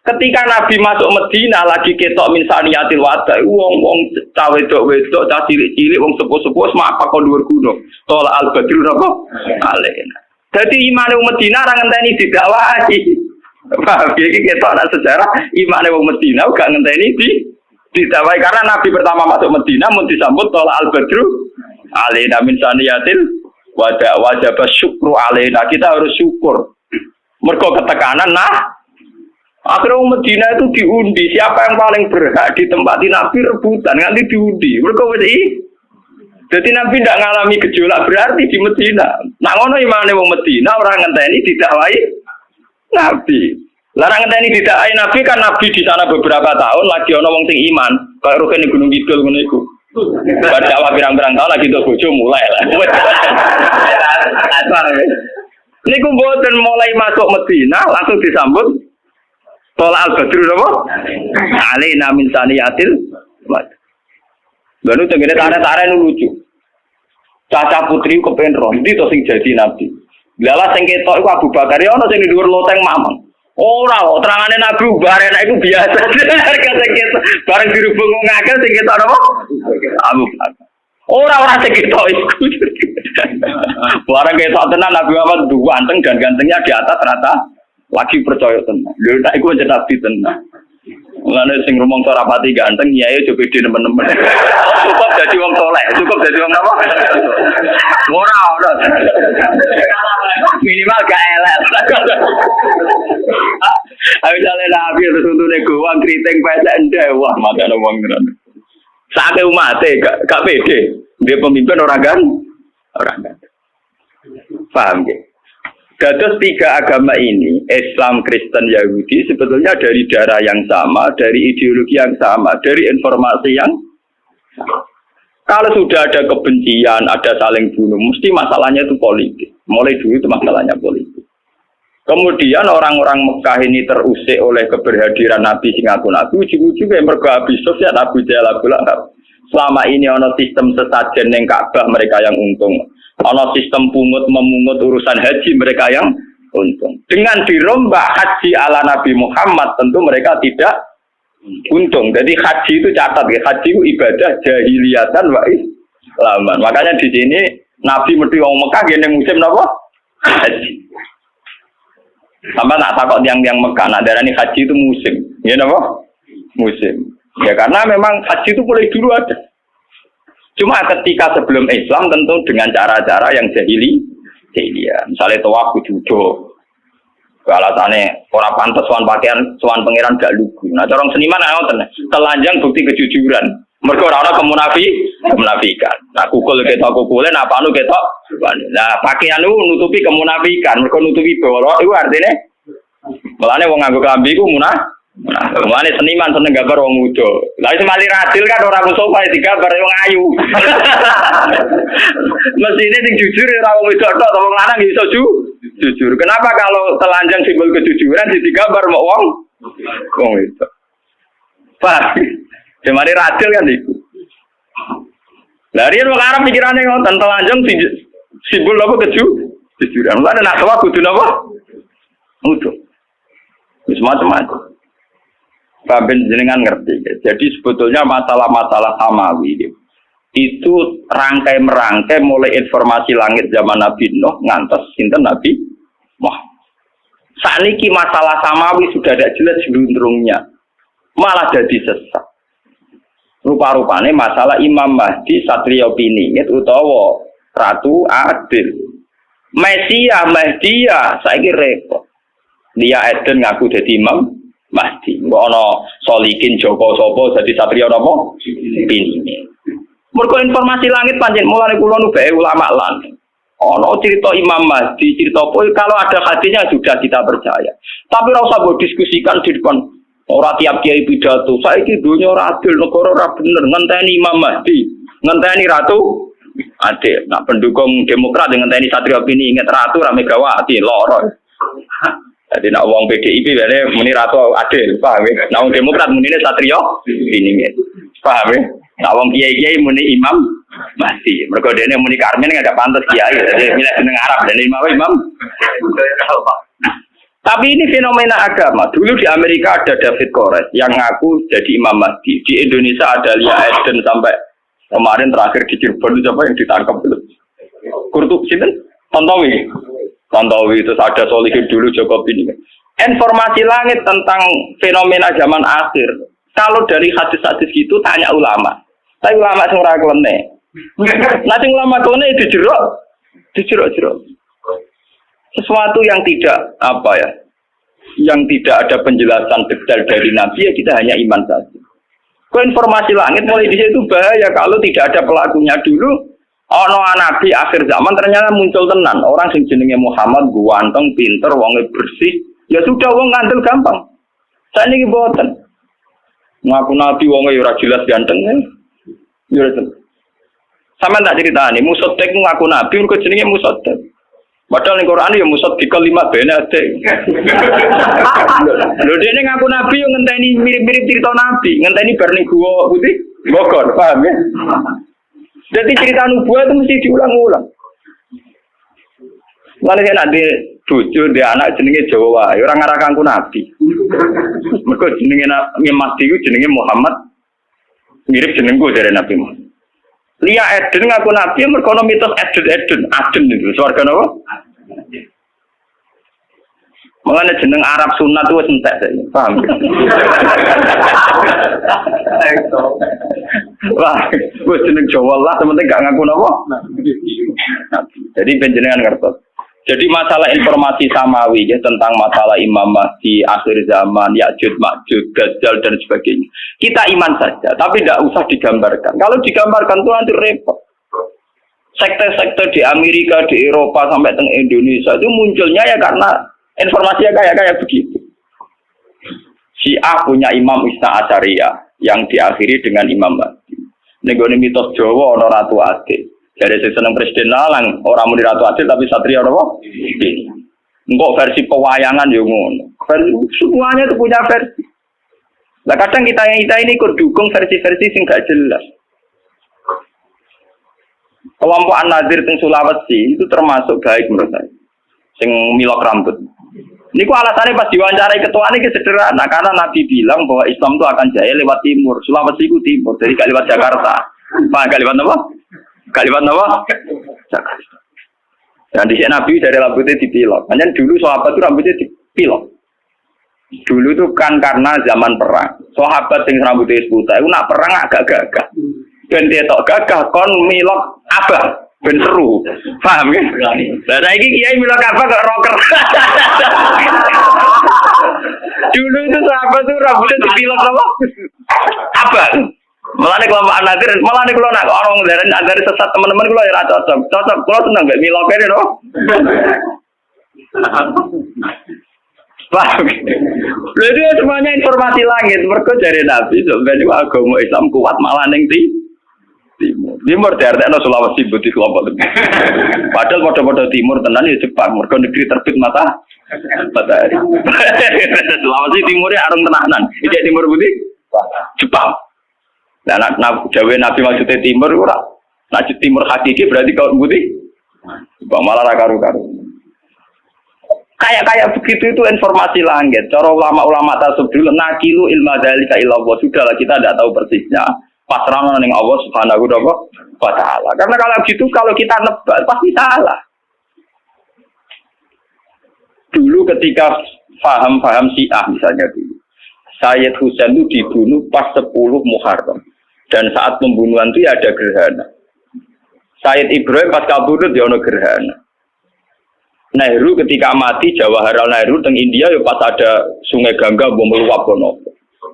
Ketika Nabi masuk Medina lagi ketok min saniyatil wada, wong cawe wedok, cah cilik-cilik, wong sepuh-sepuh apa kon dhuwur gunung. Tolak al-badru napa? Alena. Dadi imane wong Medina ora ngenteni didakwahi. Paham iki ketok ana sejarah imane wong Medina gak ngenteni didakwahi karena Nabi pertama masuk Medina mun disambut tolak al-badru alena min saniyatil wada wajib syukru alena. Kita harus syukur. Mergo ketekanan akhirnya orang Medina itu diundi siapa yang paling berhak ditempati Nabi rebutan nanti diundi. Mereka jadi Nabi tidak ngalami gejolak berarti di Medina. Nak ngono imane wong Medina orang ngenteni didakwai Nabi. Larang ngenteni didakwai Nabi kan Nabi di sana beberapa tahun lagi ana wong sing iman kaya rukun ning Gunung Kidul ngono iku. Dakwah pirang-pirang tahun lagi untuk bojo mulai lah. Niku mboten mulai masuk Medina langsung disambut Tolak al-badru apa? Alina min saniyatil wad. Lalu tengene tare-tare lucu. Caca putri kepen roh, ndi to sing jadi nabi. Lala sing ketok iku Abu Bakar ya ana sing dhuwur loteng mamang. Ora kok terangane Nabi bare nek iku biasa. Bareng dirubung ngakal sing ketok apa? Abu Bakar. Ora sing ketok iku. Bareng ketok tenan Nabi Muhammad ganteng dan gantengnya di atas rata. Lagi percaya tenang. Lha tak iku jeneng nabi tenang. Mulane sing ngomong rapati ganteng kiai aja pede temen-temen. Cukup dadi wong saleh, cukup dadi wong apa? Ora. Minimal gak elek. Ayo jale nabi terus untune gowang kriting pesek ndek wah makane wong ngono. Sake umate gak pede. Dia pemimpin orang kan? Paham ya? Dados tiga agama ini, Islam, Kristen, Yahudi, sebetulnya dari darah yang sama, dari ideologi yang sama, dari informasi yang sama. Kalau sudah ada kebencian, ada saling bunuh, mesti masalahnya itu politik. Mulai dulu itu masalahnya politik. Kemudian orang-orang Mekah ini terusik oleh keberhadiran Nabi Singapura. Ujung-ujungnya mergo habis Sufyan Abu Jahal Abu Lahab. Selama ini ono sistem sesajen yang Ka'bah mereka yang untung. Ono sistem pungut memungut urusan haji mereka yang untung. Dengan dirombak haji ala Nabi Muhammad tentu mereka tidak untung. Jadi haji itu catat ya, haji itu ibadah jahiliyatan wa islaman. Makanya di sini Nabi mesti wong Mekah gene musim napa? Haji. Sama nak takut yang Mekah nak darani haji itu musim. Ya napa? Musim. Ya karena memang haji itu mulai dulu ada. Cuma ketika sebelum Islam tentu dengan cara-cara yang jahiliyah. Misalnya tawaf kudu alasannya ora pantes sowan pakaian sowan pangeran gak lugu. Nah cara seniman ngoten, telanjang bukti kejujuran. Mergo ora ana kemunafikan. Nah kukul ketok kukule nah panu ketok. Nah pakaian itu nutupi kemunafikan, mergo nutupi bawah iku artine melane wong nganggo klambi iku mulane seniman seneng gambar wong muda. Lah wis mali radil kan ora musofa digambar wong ayu. Mesine sing jujur ora wong wedok tok, wong lanang iso jujur. Kenapa kalau telanjang simbol kejujuran digambar mok wong wedok? Pak, mari radil kan iku. Lah riyen wong Arab pikirane ngoten telanjang simbol apa kejujuran. Mulane nak tawa kudu napa? Muda. Wis macam-macam. Sampai jenengan ngerti. Jadi sebetulnya masalah-masalah samawi itu rangkai-merangkai mulai informasi langit zaman Nabi Nuh ngantos sinten Nabi Muhammad. Sakniki masalah samawi sudah ada jelas selundrungnya. Malah jadi sesat. Rupa-rupane masalah Imam Mahdi Satrio Piningit utawa Ratu Adil. Mesia Mahdia saiki repot. Dia Eden ngaku dadi Imam Mahdi, kok ana Solikin Joko sapa dadi satria napa? Piningit. Mergo informasi langit pancen mulane kula nu bae ulama lan. Ana cerita Imam Mahdi, cerita apa kalau ada hadisnya sudah kita percaya. Tapi ora usah diskusikan di depan ora tiap kiai pidato. Saiki donya ora adil, negara ora bener, ngenteni Imam Mahdi, ngenteni Ratu Adil. Nah, pendukung Demokrat ngenteni satria Piningit Ratu ra Megawati loro. Jadi nak uang PDIP biasanya muni Ratu Adil, paham ya? Nak uang Demokrat muni Satrio Piningit, paham ya? Nak uang Kiai muni Imam Mahdi. Mereka dia muni Karmen nggak pantas Kiai, jadi milih seneng Arab dan Imam. Tapi ini fenomena agama. Dulu di Amerika ada David Koresh yang ngaku jadi Imam Mahdi. Di Indonesia ada Lia Eden sampai kemarin terakhir di Cirebon siapa yang ditangkap dulu. Kurtubi sinten? Tantowi itu ada Solihin dulu Jokowi ini. Informasi langit tentang fenomena zaman akhir. Kalau dari hadis-hadis itu tanya ulama. Tapi ulama sing ora kelene. Nah sing ulama kelene dijerok. Sesuatu yang tidak yang tidak ada penjelasan detail dari Nabi ya kita hanya iman saja. Kok informasi langit mulai di situ bahaya kalau tidak ada pelakunya dulu. Ono nabi akhir zaman ternyata muncul tenan orang sing jenenge Muhammad ganteng, pinter, wonge bersih. Ya sudah wong ngandel gampang. Saya niki boten. Ngaku nabi wonge ora jelas ganteng. Ya ora. Sampeyan tak critani Musaddiq ngaku nabi mergo jenenge Musaddiq. Padahal ning Quran ya Musaddiq lima benade. Lho dene ngaku nabi yo ngenteni mirip-mirip cerita nabi, ngenteni bar ning Gua Putih Bogor, paham ya? Jadi cerita nubuah itu mesti diulang-ulang. Lalu saya nanti bojo dia anak jenenge Jawa, orang ngarah kangku nabi. Mereka jenenge Mahdi itu jenenge Muhammad, mirip jenengku dari Nabi Muhammad. Lia Eden ngaku nabi, mereka mitos Eden itu, suarga apa? Mengenai jeneng Arab sunat itu entek saja, paham? Wah, gue jeneng Jawa lah, teman-teman gak ngaku apa? Jadi penjenengan ngertos. Jadi masalah informasi samawi ya, tentang masalah Imam Mahdi, akhir zaman, Ya'juj, Ma'juj, Dajjal dan sebagainya. Kita iman saja, tapi tidak usah digambarkan. Kalau digambarkan itu nanti repot. Sekte-sekte di Amerika, di Eropa, sampai ke Indonesia itu munculnya ya karena informasinya kayak begitu. Syiah punya Imam Isna Asyariyah yang diakhiri dengan Imam Mahdi. Negoni mitos Jawa ana Ratu Adil. Dari seneng Presiden Lalang orang muni Ratu Adil tapi Satria apa? Engkau versi pewayangan yo ngono. Semuanya itu punya versi. Lah kadang kita ini ikut dukung versi-versi sing gak jelas. Kelompok An-Nadir teng Sulawesi itu termasuk baik menurut saya. Sing milok rambut. Niku alasannya pas diwawancarai ketua ini sederhana karena Nabi bilang bahwa Islam itu akan jaya lewat timur. Sulawesi itu timur, jadi gak lewat Jakarta. Pak, gak lewat apa? Gak lewat apa? Jakarta. Dan di sini Nabi dari rambutnya dipilok. Hanya dulu sahabat itu rambutnya dipilok. Dulu itu kan karena zaman perang. Sahabat yang rambutnya seputih, itu nak perang agak gagah. Dan dia tak gagah, kon milok abah. Ben seru, paham ya? Nah, saya ini kiai milok apa gak rocker? Dulu itu sahabat tuh rambutnya dipilok apa? Abang. Malah nih kelompok An-Nadir, malah nih kalau nak orang dari sesat teman-teman kalau ya cocok, kalau senang gak milok ini loh. Paham? Lalu semuanya informasi langit, mereka dari Nabi sebenarnya agama Islam kuat malah neng Timur daerah Sulawesi Budi kelompok lebih. Padahal pada timur tenan ya Jepang, mereka negeri terbit matahari. Sulawesi timurnya arung tenanan. Ini timur Budi Jepang. Nah, Jawa Nabi maksudnya timur ora. Nah, timur hakiki berarti kalau Budi Jepang malah karu-karu. Kayak begitu itu informasi langit. Cara ulama-ulama tasawuf dulu nakilu ilma dzalika ila Allah. Sudahlah kita tidak tahu persisnya. Pasrahna ning Allah Subhanahu wa taala. Karena kalau kita nebak pasti salah. Dulu ketika paham Syiah misalnya dulu. Sayyid Husain itu dibunuh pas 10 Muharram. Dan saat pembunuhan itu ya ada gerhana. Sayyid Ibrahim pas kabudut ya ono gerhana. Nehru ketika mati Jawaharlal Nehru teng India ya pas ada Sungai Gangga meluap ono.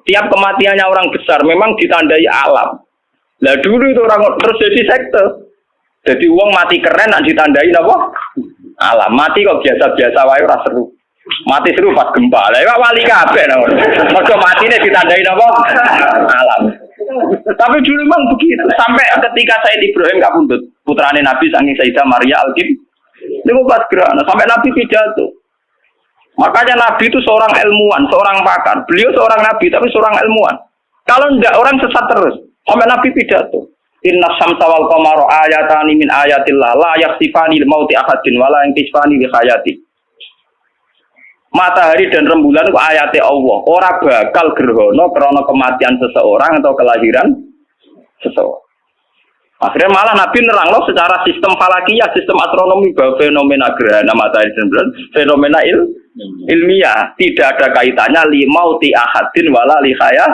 Tiap kematiannya orang besar memang ditandai alam. Lah dulu itu orang terus jadi sekte. Jadi uang mati keren nak ditandai apa? Alam. Mati kok biasa-biasa wae ora seru. Mati seru pas gempa. Lah ya wali kabeh nang. Mergo matine ditandai apa? Alam. Tapi dulu memang begitu. Sampai ketika Sayyid Ibrahim kapundhut, putrane Nabi saking Sayyidah Maria Al-Qib. Niku pas gerhana sampai Nabi pidato. Makanya Nabi itu seorang ilmuwan, seorang pakar. Beliau seorang Nabi, tapi seorang ilmuwan. Kalau enggak, orang sesat terus. Sampai Nabi pidato. Inna syamsa wal qamara ayatani min ayatillah. La yaksifani li mauti ahadin, wala yankisfani li khayati. matahari dan rembulan itu ayate Allah. Ora bakal gerhana karena kematian seseorang atau kelahiran seseorang. Akhirnya malah Nabi nerangno secara sistem falakiyah, sistem astronomi bahwa fenomena gerhana matahari dan bulan fenomena ilmiah tidak ada kaitannya limauti ahadin wala lihaya.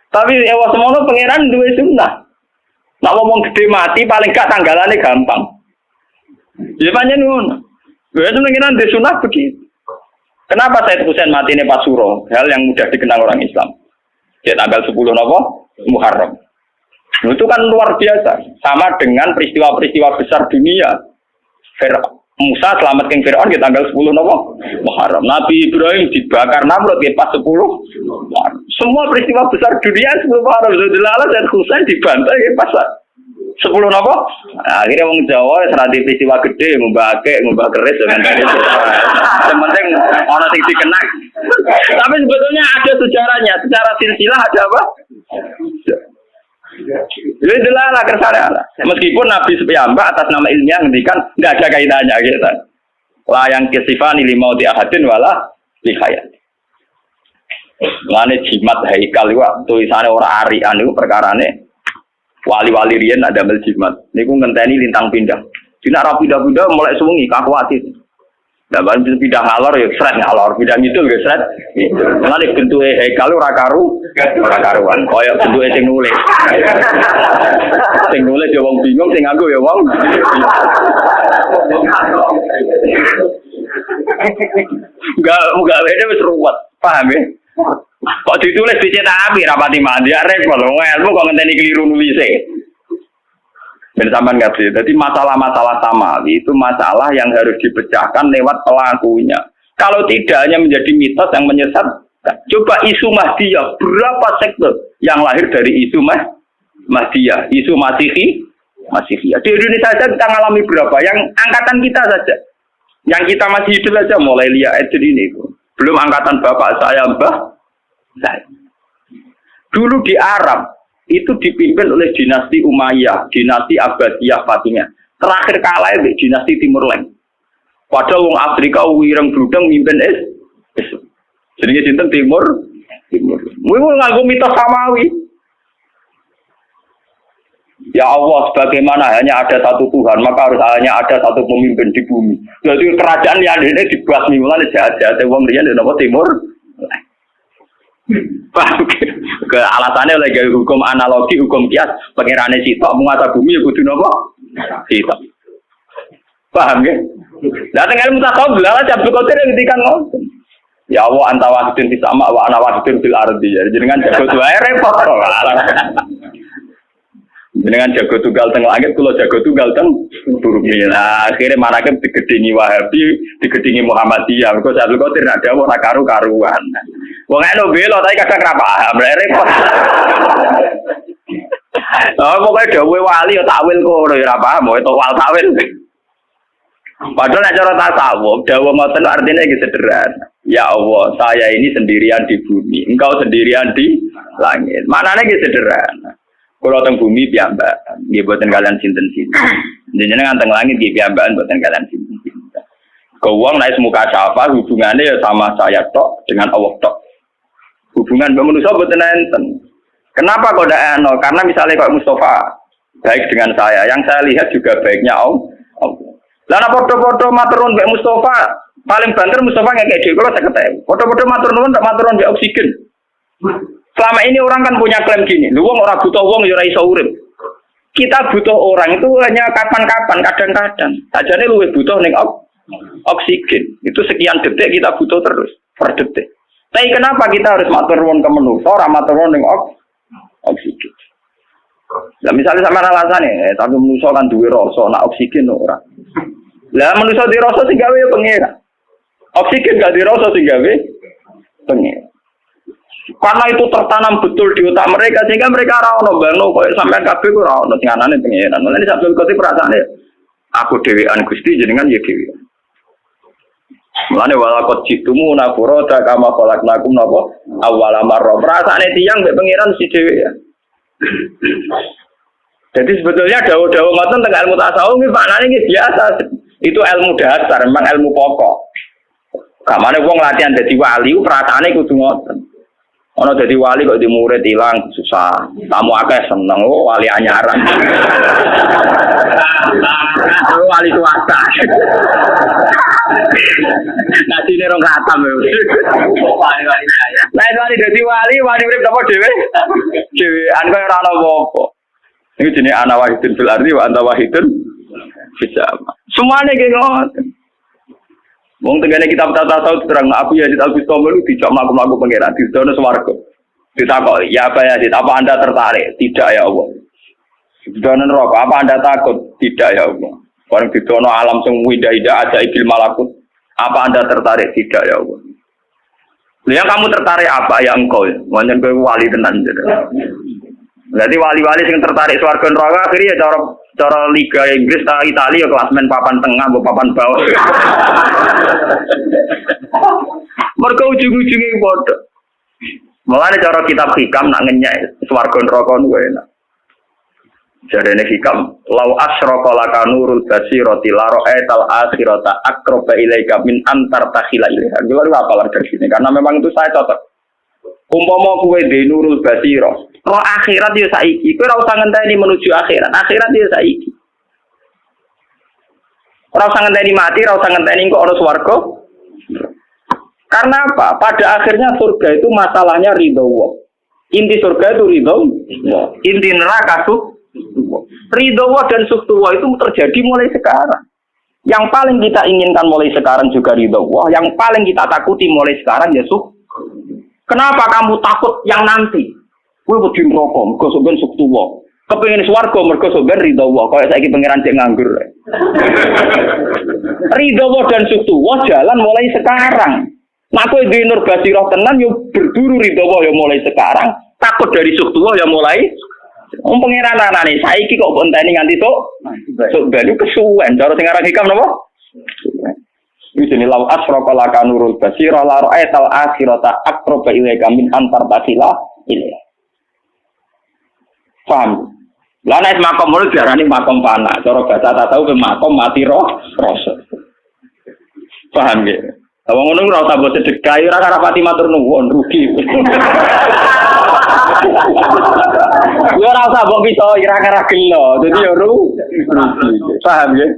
Tapi ewa semono pangeran duwe sunnah. Nak ngomong gede mati paling gak tanggalannya gampang. Ya pancen ngono. Lha pengiran di sunnah begitu. Kenapa Said Husain mati ini Pasuro? Hal yang mudah dikenal orang Islam. Ya tanggal 10 napa? Muharram. Itu kan luar biasa. Sama dengan peristiwa-peristiwa besar dunia. Musa selamat ke Fir'aun di tanggal 10 napa? Muharram. Nabi Ibrahim dibakar Namrud di pas 10 Muharram. Semua peristiwa besar dunia 10 Muharram. Dilalah Said Husain dibantai di pas 10 napa? Nah, akhirnya wong Jawa serati peristiwa gede mbah keris dengan yang penting ana sing dikenang. Tapi sebetulnya ada sejarahnya. Secara silsilah ada apa? Jadi adalah kersane. Meskipun Nabi sepiyambak atas nama ilmiah ngendikan enggak ada kaitannya gitu. La yang kesifani limauti ahadin wala lihayat. Lane jimat haikal iku tulisane ora arian iku perkarane wali-wali riyen ada mel jimat. Niku ngenteni lintang pindah. Dina ra pindah-pindah mulai suwengi kakuati. Lah ban pindah ngalor ya sret ngalor, pindah ngidul ya sret. Lane bentuke haikal ora karuan. Kaya bentuke sing nulis. Sing nulis ya wong bingung, sing nganggo ya wong. Enggak beda wis ruwet, paham ya? Kok ditulis dicetak api rapati mandi repot lho, ilmu kok ngenteni keliru nulise. Ben sampean enggak sih. Jadi masalah-masalah sama itu masalah yang harus dipecahkan lewat pelakunya. Kalau tidak hanya menjadi mitos yang menyesat, coba isu Mahdiyah, berapa sektor yang lahir dari isu Mahdiyah, isu Masihiyah. Di Indonesia saja kita mengalami berapa? Yang angkatan kita saja. Yang kita masih hidup saja mulai Lia Edin ini. Belum angkatan bapak saya, mbah saya. Dulu di Arab itu dipimpin oleh dinasti Umayyah, dinasti Abbasiyah Fatimiyah. Terakhir kalah di dinasti Timur Leng. Padahal wong Afrika wireng bludeng mimpin jenenge dinten Timur. Kuwi nganggo mitos samawi. Ya Allah, sebagaimana hanya ada satu Tuhan, maka harus hanya ada satu pemimpin di bumi. Jadi kerajaan yang ini dibasmi mulai jahat-jahat wong riyen napa Timur. Ke alasannya oleh hukum analogi, hukum kias, pengirane sitok menguasa bumi ya kudu napa? Sitok. Paham ya? Lah teng ilmu tasawuf lha Abdul Qadir ngendikan ngoten. Ya Allah anta wahidun fis sama wa ana wahidun fil ardi. Jenengan jago wae repot. Jenengan jago tunggal teng langit, kula jago tunggal teng bumi. Nah, akhirnya manake digedingi Wahabi, digedingi Muhammadiyah. Mergo Abdul Qadir ada ora karu-karuan. Wong eno belo tapi kadang ra paham, repot. Oh, pokoke dawuhe wali ya takwil kono ya ora paham, itu wal takwil. Padahal nek cara tasawuf, dawuh ngoten artinya iki sederhana. Ya Allah, saya ini sendirian di bumi, engkau sendirian di langit. Maknane iki sederhana. Kalau teng bumi piyambakan, nggih boten kalian sinten-sinten. Jenengan teng langit nggih piyambakan boten kalian sinten-sinten. Kewong naik muka syafa hubungannya ya sama saya tok dengan Allah tok. Hubungan manusia boten enten. Kenapa kok ndak ono? Karena misalnya kok Mustafa baik dengan saya, yang saya lihat juga baiknya Allah. Lah ana padha-padha matur nuwun mbek Mustafa, paling banter Mustafa ngekek dhewe kula 50.000. Padha-padha matur nuwun ndak matur nuwun mbek oksigen. Selama ini orang kan punya klaim gini, lu wong ora butuh wong ya ora iso urip. Kita butuh orang itu hanya kapan-kapan, kadang-kadang. Sajane luwih butuh ning oksigen. Itu sekian detik kita butuh terus per detik. Tapi kenapa kita harus matur nuwun ke manusa, ora matur nuwun ning oksigen? Lah misalnya sama alasannya, tapi manusa kan duwe rasa, nak oksigen ora. Lah manusa duwe rasa sing gawe ya pengira. Oksigen gak dirasa sing gawe pengira. Karena itu tertanam betul di otak mereka sehingga mereka ora ono bano koyo sampean kabeh ku ora ono sing anane pengiran. Mulane Abdul Qadir perasaane aku dhewean Gusti jenengan ya dhewean. Mulane walakot jitumu nafuro ta kama khalaqnakum napa awwala marra. Perasaane tiyang mbek pengiran si dhewean. Jadi sebetulnya dawuh-dawuh ngoten teng ilmu tasawuf iki maknane iki biasa. Itu ilmu dasar, memang ilmu pokok. Kamane wong latihan dadi wali perasaane kudu ngoten. Ana dadi wali kok di murid ilang susah. Tamu akeh seneng wali anyaran. Wali swasta. Nanti ini rong khatam ya. Wali-wali saya. Nah, wali dadi wali urip apa dhewe? Dhewean kaya ora ana apa-apa. Iki jenenge ana wahidun fil ardi wa anta wahidun fis sama. Semuanya kayak ngoten. Wong tengene kitab tata tahu terang aku ya Al Bustami lu dijak mlaku-mlaku pangeran di dono swarga. Ditakoki, "Ya apa ya, apa Anda tertarik?" "Tidak ya Allah." Di dono neraka, "Apa Anda takut?" "Tidak ya Allah." Bareng di dono alam sing winda-winda ajaib malakut, "Apa Anda tertarik?" "Tidak ya Allah." "Ya kamu tertarik apa ya engkau?" "Wancen kowe wali tenan." Berarti wali-wali sing tertarik swarga neraka akhirnya ya cara Liga Inggris ta Italia klasmen papan tengah mbok papan bawah. Mergo ujung-ujunge padha. Mulane cara kitab hikam nak ngenyek swarga neraka niku enak. Jarene hikam, "Lau asyraka laka nurul basirati la ra'aital akhirata aqraba ilaika min antar takhila ilaiha." Kuwi apalan dari sini karena memang itu saya cocok. Umpama kowe dhe nurul basira, roh akhirat yo saiki, kowe ora usah ngenteni menuju akhirat. Akhirat yo saiki. Ora usah ngenteni mati, ora usah ngenteni kok ana swarga. Karena apa? Pada akhirnya surga itu masalahnya ridho Allah. Inti surga itu ridho Allah. Inti neraka ridho Allah dan suktu Allah itu terjadi mulai sekarang. Yang paling kita inginkan mulai sekarang juga ridho Allah. Yang paling kita takuti mulai sekarang ya suktu. Kenapa kamu takut yang nanti? Kowe wedi neraka, mergo sok ben suktuwa. Kepengin swarga mergo sok ben ridho Allah. Kaya saiki pangeran cek nganggur. Ridho Allah dan suktuwa jalan mulai sekarang. Nek kowe duwe nur basirah tenan yo berburu ridho Allah yo mulai sekarang. Takut dari suktuwa yo mulai. Wong pangeran anane saiki kok enteni nganti sok ben kesuwen. Cara sing aran hikam napa? Ini lau asroka laka nurul basira la ra'aital akhirata aqraba ilaika min antar tasila ilaih. Paham? Lah nek makom mulu diarani makom panah. Cara bahasa tak tahu ke makom mati roh rasa. Paham nggih? Wong ngono ora usah mbok sedekah ora karo pati matur nuwun rugi. Yo ora usah mbok pito ora karo gelo. Dadi yo rugi. Paham nggih?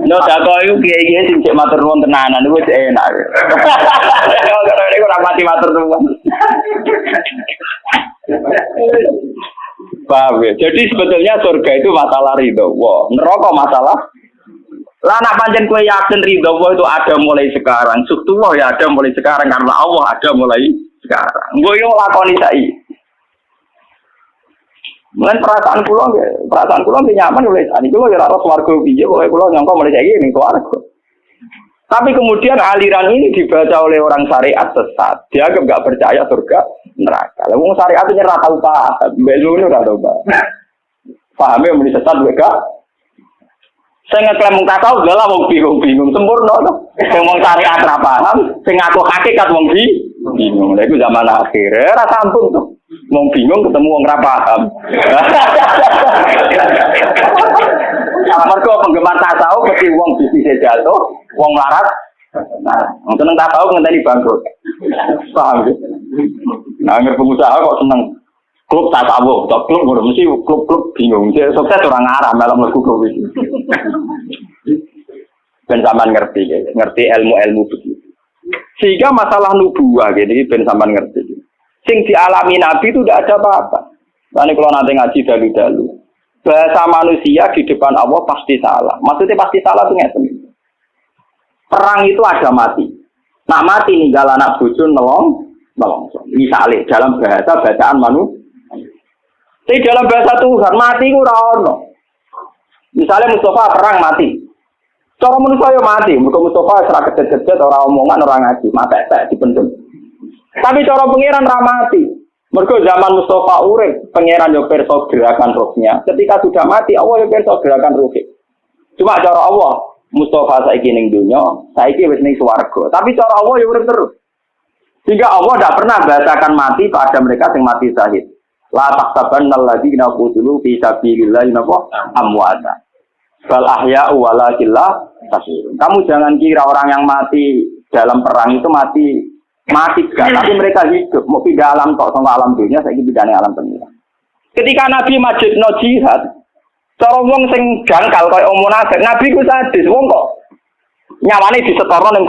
No dako iku kiye-kiye sing cek matur nuwun tenanan iku wis enak. Kalau niku ora pati matur nuwun. Paham ya? Jadi sebetulnya surga itu masalah ridho. Wah, neraka masalah. Lah nak pancen kowe yakin ridho itu ada mulai sekarang. Suktuwah ya ada mulai sekarang karena Allah ada mulai sekarang. Nggo yo lakoni saiki. Mulai perasaan kula nyaman oleh tadi kula ya ora swarga piye pokoke kula nyangka mulai saiki ning swarga. Tapi kemudian aliran ini dibaca oleh orang syariat sesat. Dia enggak percaya surga neraka. Lah wong syariat itu ora tau paham, mbelu ora tau paham. Pahame muni sesat enggak? Saya ngeklaim mung tasawuf lha wong bingung sempurna to. Sing wong syariat ora paham, sing ngaku hakikat wong bingung. Lha iku zaman akhir ora sambung to. Wong bingung ketemu wong ora paham. Mergo penggemar tasawuf mesti wong bisnis jatuh, wong larat. Nah, wong seneng tasawuf ngenteni bangkrut. Paham ya? Nah, nek pengusaha kok seneng klub tasawuf, klub ngono mesti klub bingung. Sukses ora ngarah malah mlebu klub iki. Ben sampean ngerti ilmu-ilmu begitu. Sehingga masalah nubuwah gini ben sampean ngerti. Sing dialami Nabi itu tidak ada apa-apa. Lalu kalau nanti ngaji dalu-dalu, bahasa manusia di depan Allah pasti salah. Maksudnya pasti salah itu ngeten. Perang itu ada mati. Nak mati ninggal anak bojo nolong. Misalnya dalam bahasa bacaan manusia. Tapi dalam bahasa Tuhan mati itu ora ono. Misalnya Mustafa perang mati. Cara manusia yo mati. Mustafa serak kejet-kejet orang omongan orang ngaji, mate-mate dipendem. Tapi cara pangeran ramati. Mergo zaman Mustafa urip, pangeran yo pirsa gerakan rohnya. Ketika sudah mati, Allah yo pirsa gerakan rohnya. Cuma cara Allah, Mustafa saiki ning dunya, saiki wis ning swarga. Tapi cara Allah yo urip terus. Sehingga Allah tidak pernah bahasakan mati pada mereka yang mati syahid. La tahsabanna alladziina qutilu fi sabilillahi amwata. Bal ahya walakin la tashurun. Kamu jangan kira orang yang mati dalam perang itu mati gak, tapi mereka hidup. Mau pindah alam kok sama alam dunia, saya pindah alam dunia. Ketika Nabi majidno jihad, cara wong sing jangkal kaya munafik, Nabi ku sadis, wong kok nyawane disetara ning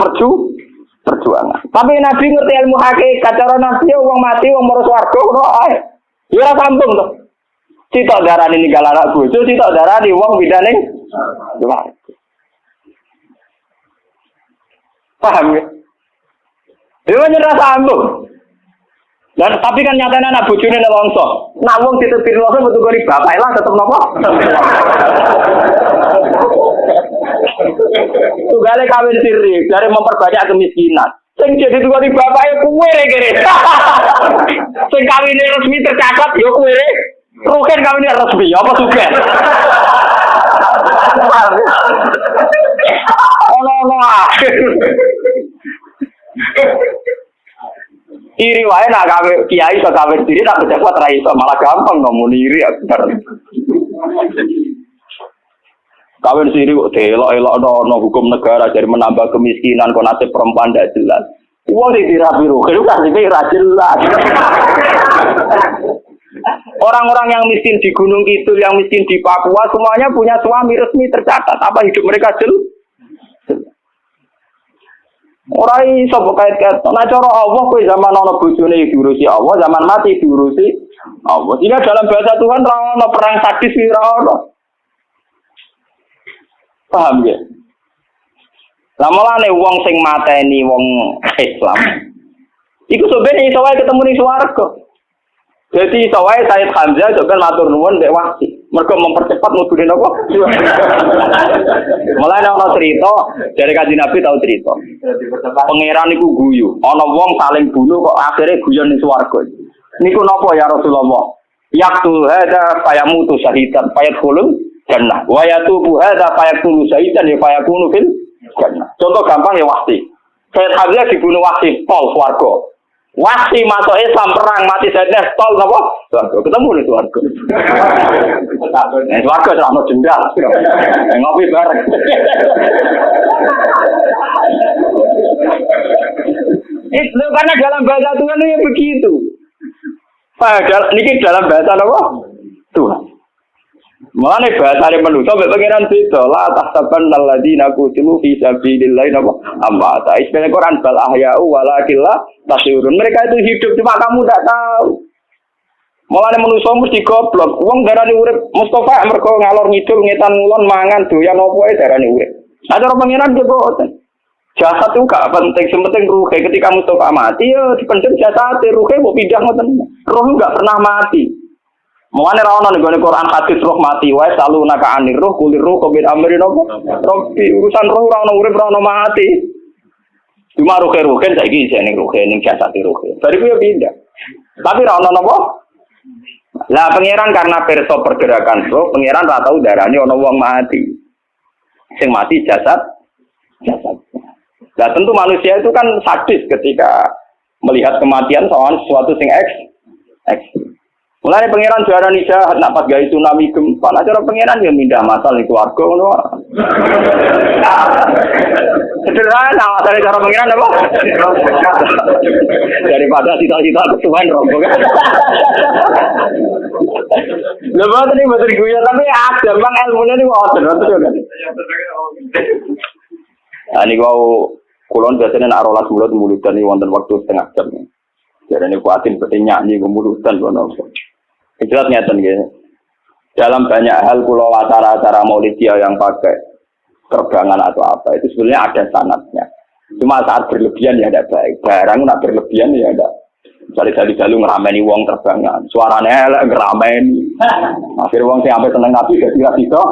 perjuangan. Tapi Nabi ngerti ilmu hakikat, cara Nabi wong mati wong mara swarga ngono ae. Ya ora sambung to. Sitok darani ninggal anak bojo, sitok darani wong bidane. Paham ya? Dia nyerah sambung. Dan tapi kan nyatanya anak bojone nelongso. Nak wong ditepir nelongso metu gori bapak lah tetep napa? Tugale kawin siri, dari memperbanyak kemiskinan. Sing jadi gori bapak ya kuwe kere. Sing kawine resmi tercatat ya kuwe. Rugen kawine resmi apa suge? Ono iri wae nak gawe kiai iso gawe diri tak pejabat ra iso malah gampang ngomong iri akbar. Kawin siri kok delok-elok ono hukum negara jadi menambah kemiskinan kok nasib perempuan ndak jelas. Wong iki dirapiru, kuwi kan iki ra jelas. Orang-orang yang miskin di Gunung Kidul, yang miskin di Papua semuanya punya suami resmi tercatat. Apa hidup mereka jelas? Ora iso kait-kait. Nah cara Allah kowe zaman ana bojone diurusi Allah, zaman mati diurusi Allah. Sehingga dalam bahasa Tuhan ora ana perang sadis ora ana. Paham ya? Lah mulane wong sing mateni wong Islam iku sobene iso wae ketemu ning swarga. Jadi iso wae Said Hamzah coba matur nuwun mbek Wahsi. Mergo mempercepat mudune napa? Mulane ana cerita dari Kanjeng Nabi tau cerita. Pangeran niku guyu, ana wong saling bunuh kok akhire guyon ning swarga. Niku napa ya Rasulullah? Yaqtul hada fayamutu syahidan fayadkhulul jannah. Wa yatubu hada fayaqtulu syahidan fayakunu fil jannah. Contoh gampang ya Wahsi. Said Hamzah dibunuh Wahsi pol swarga. Wahsi masuk Islam perang mati Sayyidina tol napa? Swarga ketemu ning swarga. Swarga ora ono jendal. Ngopi bareng. Itu karena dalam bahasa Tuhan itu begitu. Padahal ini dalam bahasa apa? Tuhan. Mulane bahasane manusa mek pangeran beda la tahsaban alladziina qutilu fi sabilillah napa amma ta istilahnya Quran bal ahya'u walakin la tashurun. Mereka itu hidup cuma kamu tidak tahu. Mulane manusa mesti goblok. Wong darani urip Mustafa mergo ngalor ngidul ngetan ngulon mangan doyan opo ae darani urip. Nah cara pangeran yo boten. Jasad itu gak penting, sementing ruhe. Ketika Mustafa mati ya dipendem jasad, ruhe mau pindah ngoten. Roh enggak pernah mati. Mulane ra ono ning Quran hadis roh mati wae selalu naka anir roh kulir roh kobit amrin apa robi urusan roh ora ono urip ora ono mati cuma roh-rohen saiki jeneng roh ning jasad roh bariku ya pindah tapi ra ono napa lah pangeran karena perso pergerakan roh pangeran ra tau darane ono wong mati sing mati jasad lah tentu manusia itu kan sadis ketika melihat kematian soal sesuatu sing eks mulai pangeran juara jahat nak pas gawe tsunami gempa. Nah cara pangeran ya mindah masal di keluarga ngono. Sederhana masale cara pangeran apa? Daripada cita-cita Tuhan rombongan. Lepas tadi betul guyon tapi ada bang ilmunya ni wonten betul. Ani kau kulon biasanya nak rolas mulut ni wonten waktu setengah jam. Jadi ni kuatin betul nyanyi kemulutan kono. Jelas nyata nih. Dalam banyak hal pulau acara-acara Maulidiyah yang pakai terbangan atau apa itu sebenarnya ada sanadnya. Cuma saat berlebihan ya ada baik. Barang nak berlebihan ya ada. Cari-cari jalur ngerameni wong terbangan. Suaranya elek ngerameni. Akhir wong sing sampai seneng Nabi gak kira-kira.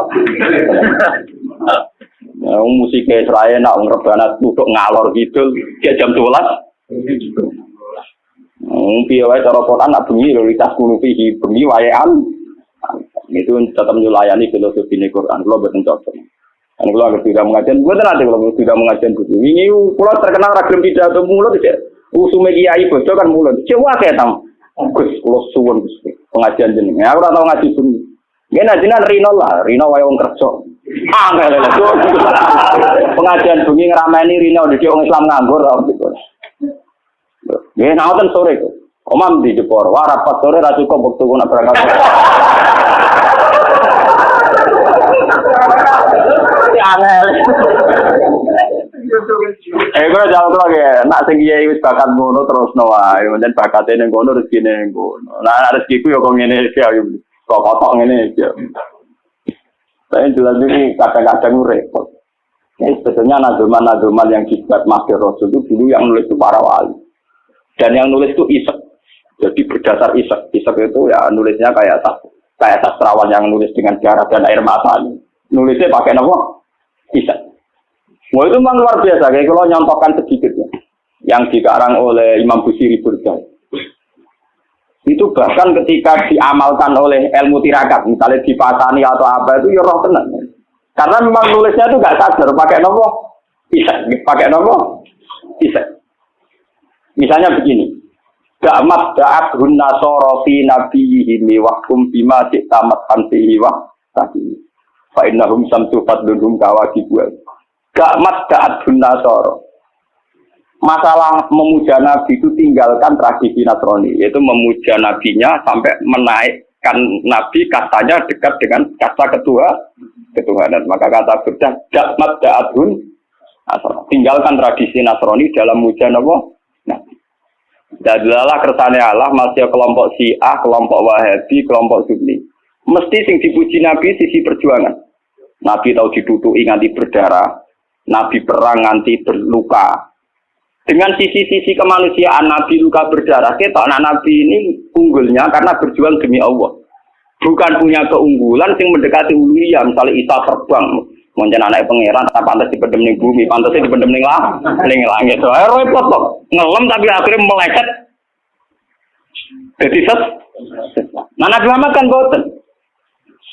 Musiknya Israel nak ngerebana duduk ngalor gitu. Kayak jam 12. Piye wae cara Quran nak bengi lho litas kulufi bengi waean itu tetap nyulayani filosofi Quran kula boten cocok. Kan kula anggere tidak mengajian, boten ate kula tidak mengajian kudu. Wingi kula terkenal ra gelem pidato mulut cek. Usume kiai bodo kan mulut. Cek wae tam. Gus kula suwun Gus pengajian jenenge. Aku ora tau ngaji bengi. Nggih jenengan Rino lah, Rino wae wong kerja. Angel lho. Pengajian bengi ngrameni rino dadi wong Islam nganggur gitu. Nggih, naoten sore kok. Omam di Jepor, wah rapat sore ra cukup wektu nak berangkat. Angel. Kalau jauh lagi, nak senggiai wis bakat ngono terus wae, pancen bakate ning kono rezekine ning kono. Nah rezekiku yo kok ngene iki ayo. Kok kotok ngene iki. Saya jelas ini kadang-kadang repot. Ini sebetulnya nazuman yang dibuat Mahdi Rasul itu dulu yang nulis itu para wali. Dan yang nulis itu isek. Jadi berdasar isek. Isek itu ya nulisnya kayak sastrawan yang nulis dengan darah dan air mata. Nulisnya pakai apa? Isek. Wah itu memang luar biasa. Kayak kalau nyontohkan sedikit ya. Yang dikarang oleh Imam Busiri Burda. Itu bahkan ketika diamalkan oleh ilmu tirakat, misalnya dipasani atau apa itu ya roh tenang. Karena memang nulisnya itu nggak sadar pakai nopo isek, pakai nopo isek. Misalnya begini, Da'mat da'at hunna sorofi nabiyihimi wahkum bima siktamat hantihi wah tadi. Fa'innahum samtu fadlunhum kawakibuan. Da'mat da'at hunna sorof. Masalah memuja Nabi itu tinggalkan tradisi Nasrani, yaitu memuja Nabinya sampai menaikkan Nabi kastanya dekat dengan kasta ketuhanan. Maka kata Burda, Da'mat da'adhun, tinggalkan tradisi Nasrani dalam muja Nabi. Jadilah kersane Allah masih kelompok Syiah, kelompok Wahabi, kelompok Sunni. Mesti sing dipuji Nabi sisi perjuangan. Nabi tahu ditutuki nganti berdarah, Nabi perang nganti berluka. Dengan sisi-sisi kemanusiaan Nabi luka berdarah, kita anak Nabi ini unggulnya karena berjuang demi Allah. Bukan punya keunggulan yang mendekati uluhiyah, misalnya Isa terbang, mungkin anak pangeran, pantas dipendem ning bumi, pantasnya dipendem ning langit. So, repot kok, ngelem tapi akhirnya meleset. Jadi Nabi Muhammad kan boten.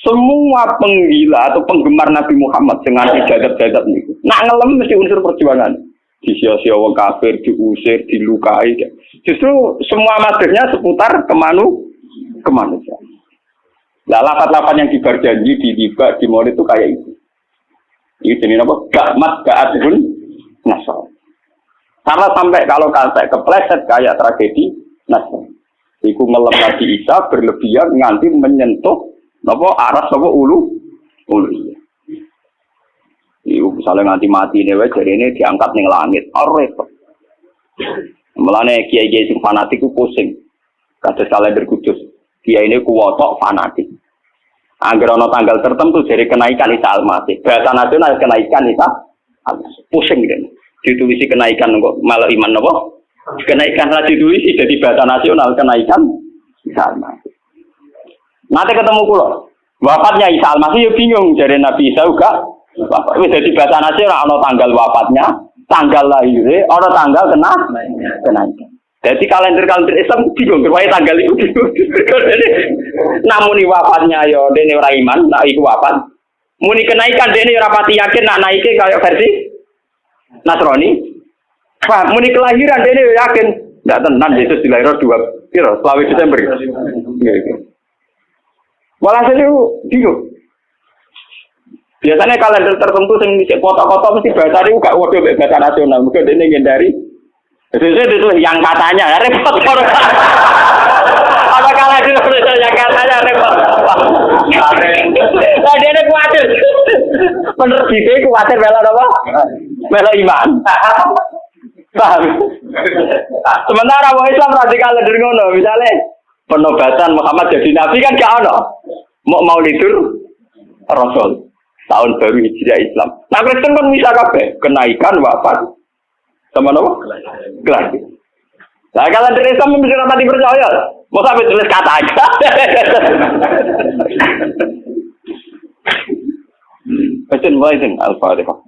Semua penggila atau penggemar Nabi Muhammad dengan jagat-jagat niku, nak ngelem mesti unsur perjuangan. Disia-sia wong kafir, diusir, dilukai. Justru semua madhahnya seputar kemanusiaan. Lah lafaz-lafaz yang diberjanji di tiba di maulid itu kayak itu. Itu ini apa? Ga'mat ga'adun nasr. Karena sampai kalau sampai kepleset kayak tragedi nasr. Iku ngelem Nabi Isa berlebihan nganti menyentuh napa aras napa ulu. Iku misalnya nganti mati ini wae jarene diangkat ning langit. Repot. Mulane kiai-kiai sing fanatik ku pusing. Kados kalender Kudus. Kiai ini kuwotok fanatik. Angger ana tanggal tertentu jare kenaikan Isa Al-Masih. Bahasa nasional kenaikan Isa Al-Masih. Pusing gitu. Ditulisi kenaikan kok malah iman napa? Kenaikan ra ditulisi jadi bahasa nasional kenaikan Isa Al-Masih. Nanti ketemu kula. Wafatnya Isa Al-Masih yo bingung jare Nabi Isa uga Bapak wis dadi bahasa nasional ana tanggal wafatnya, tanggal lahirnya, ana tanggal kenaikan. Jadi kalender Islam bingung wae tanggal iku bingung. Namun wafatnya yo dene ora iman, nek iku wafat. Muni kenaikan dene ora pati yakin nak naike kaya versi Nasrani. Wah, muni kelahiran dene yakin ndak tenan Yesus dilahirno 20 Desember. Nggih. Walhasil bingung. Biasanya kalender tertentu sing dhisik foto-foto mesti bahasa niku gak waduh mek bahasa nasional. Mungkin dene ngendari. Sesuai itu yang katanya repot. Apa kalender yang katanya repot. Lah dene kuwatir. Penerbite kuwatir melo apa? Melo iman. Paham? Sementara wong Islam radikal kalender ngono, misale penobatan Muhammad jadi nabi kan gak ono. Maulidur Rasul. Tahun baru Hijriah Islam. Nah Kristen kan bisa kabeh kenaikan wafat sama apa? Kelahiran. Nah kalau dari Islam mesti rapati percaya. Mau sampai tulis kata aja. Baca Al-Fatihah.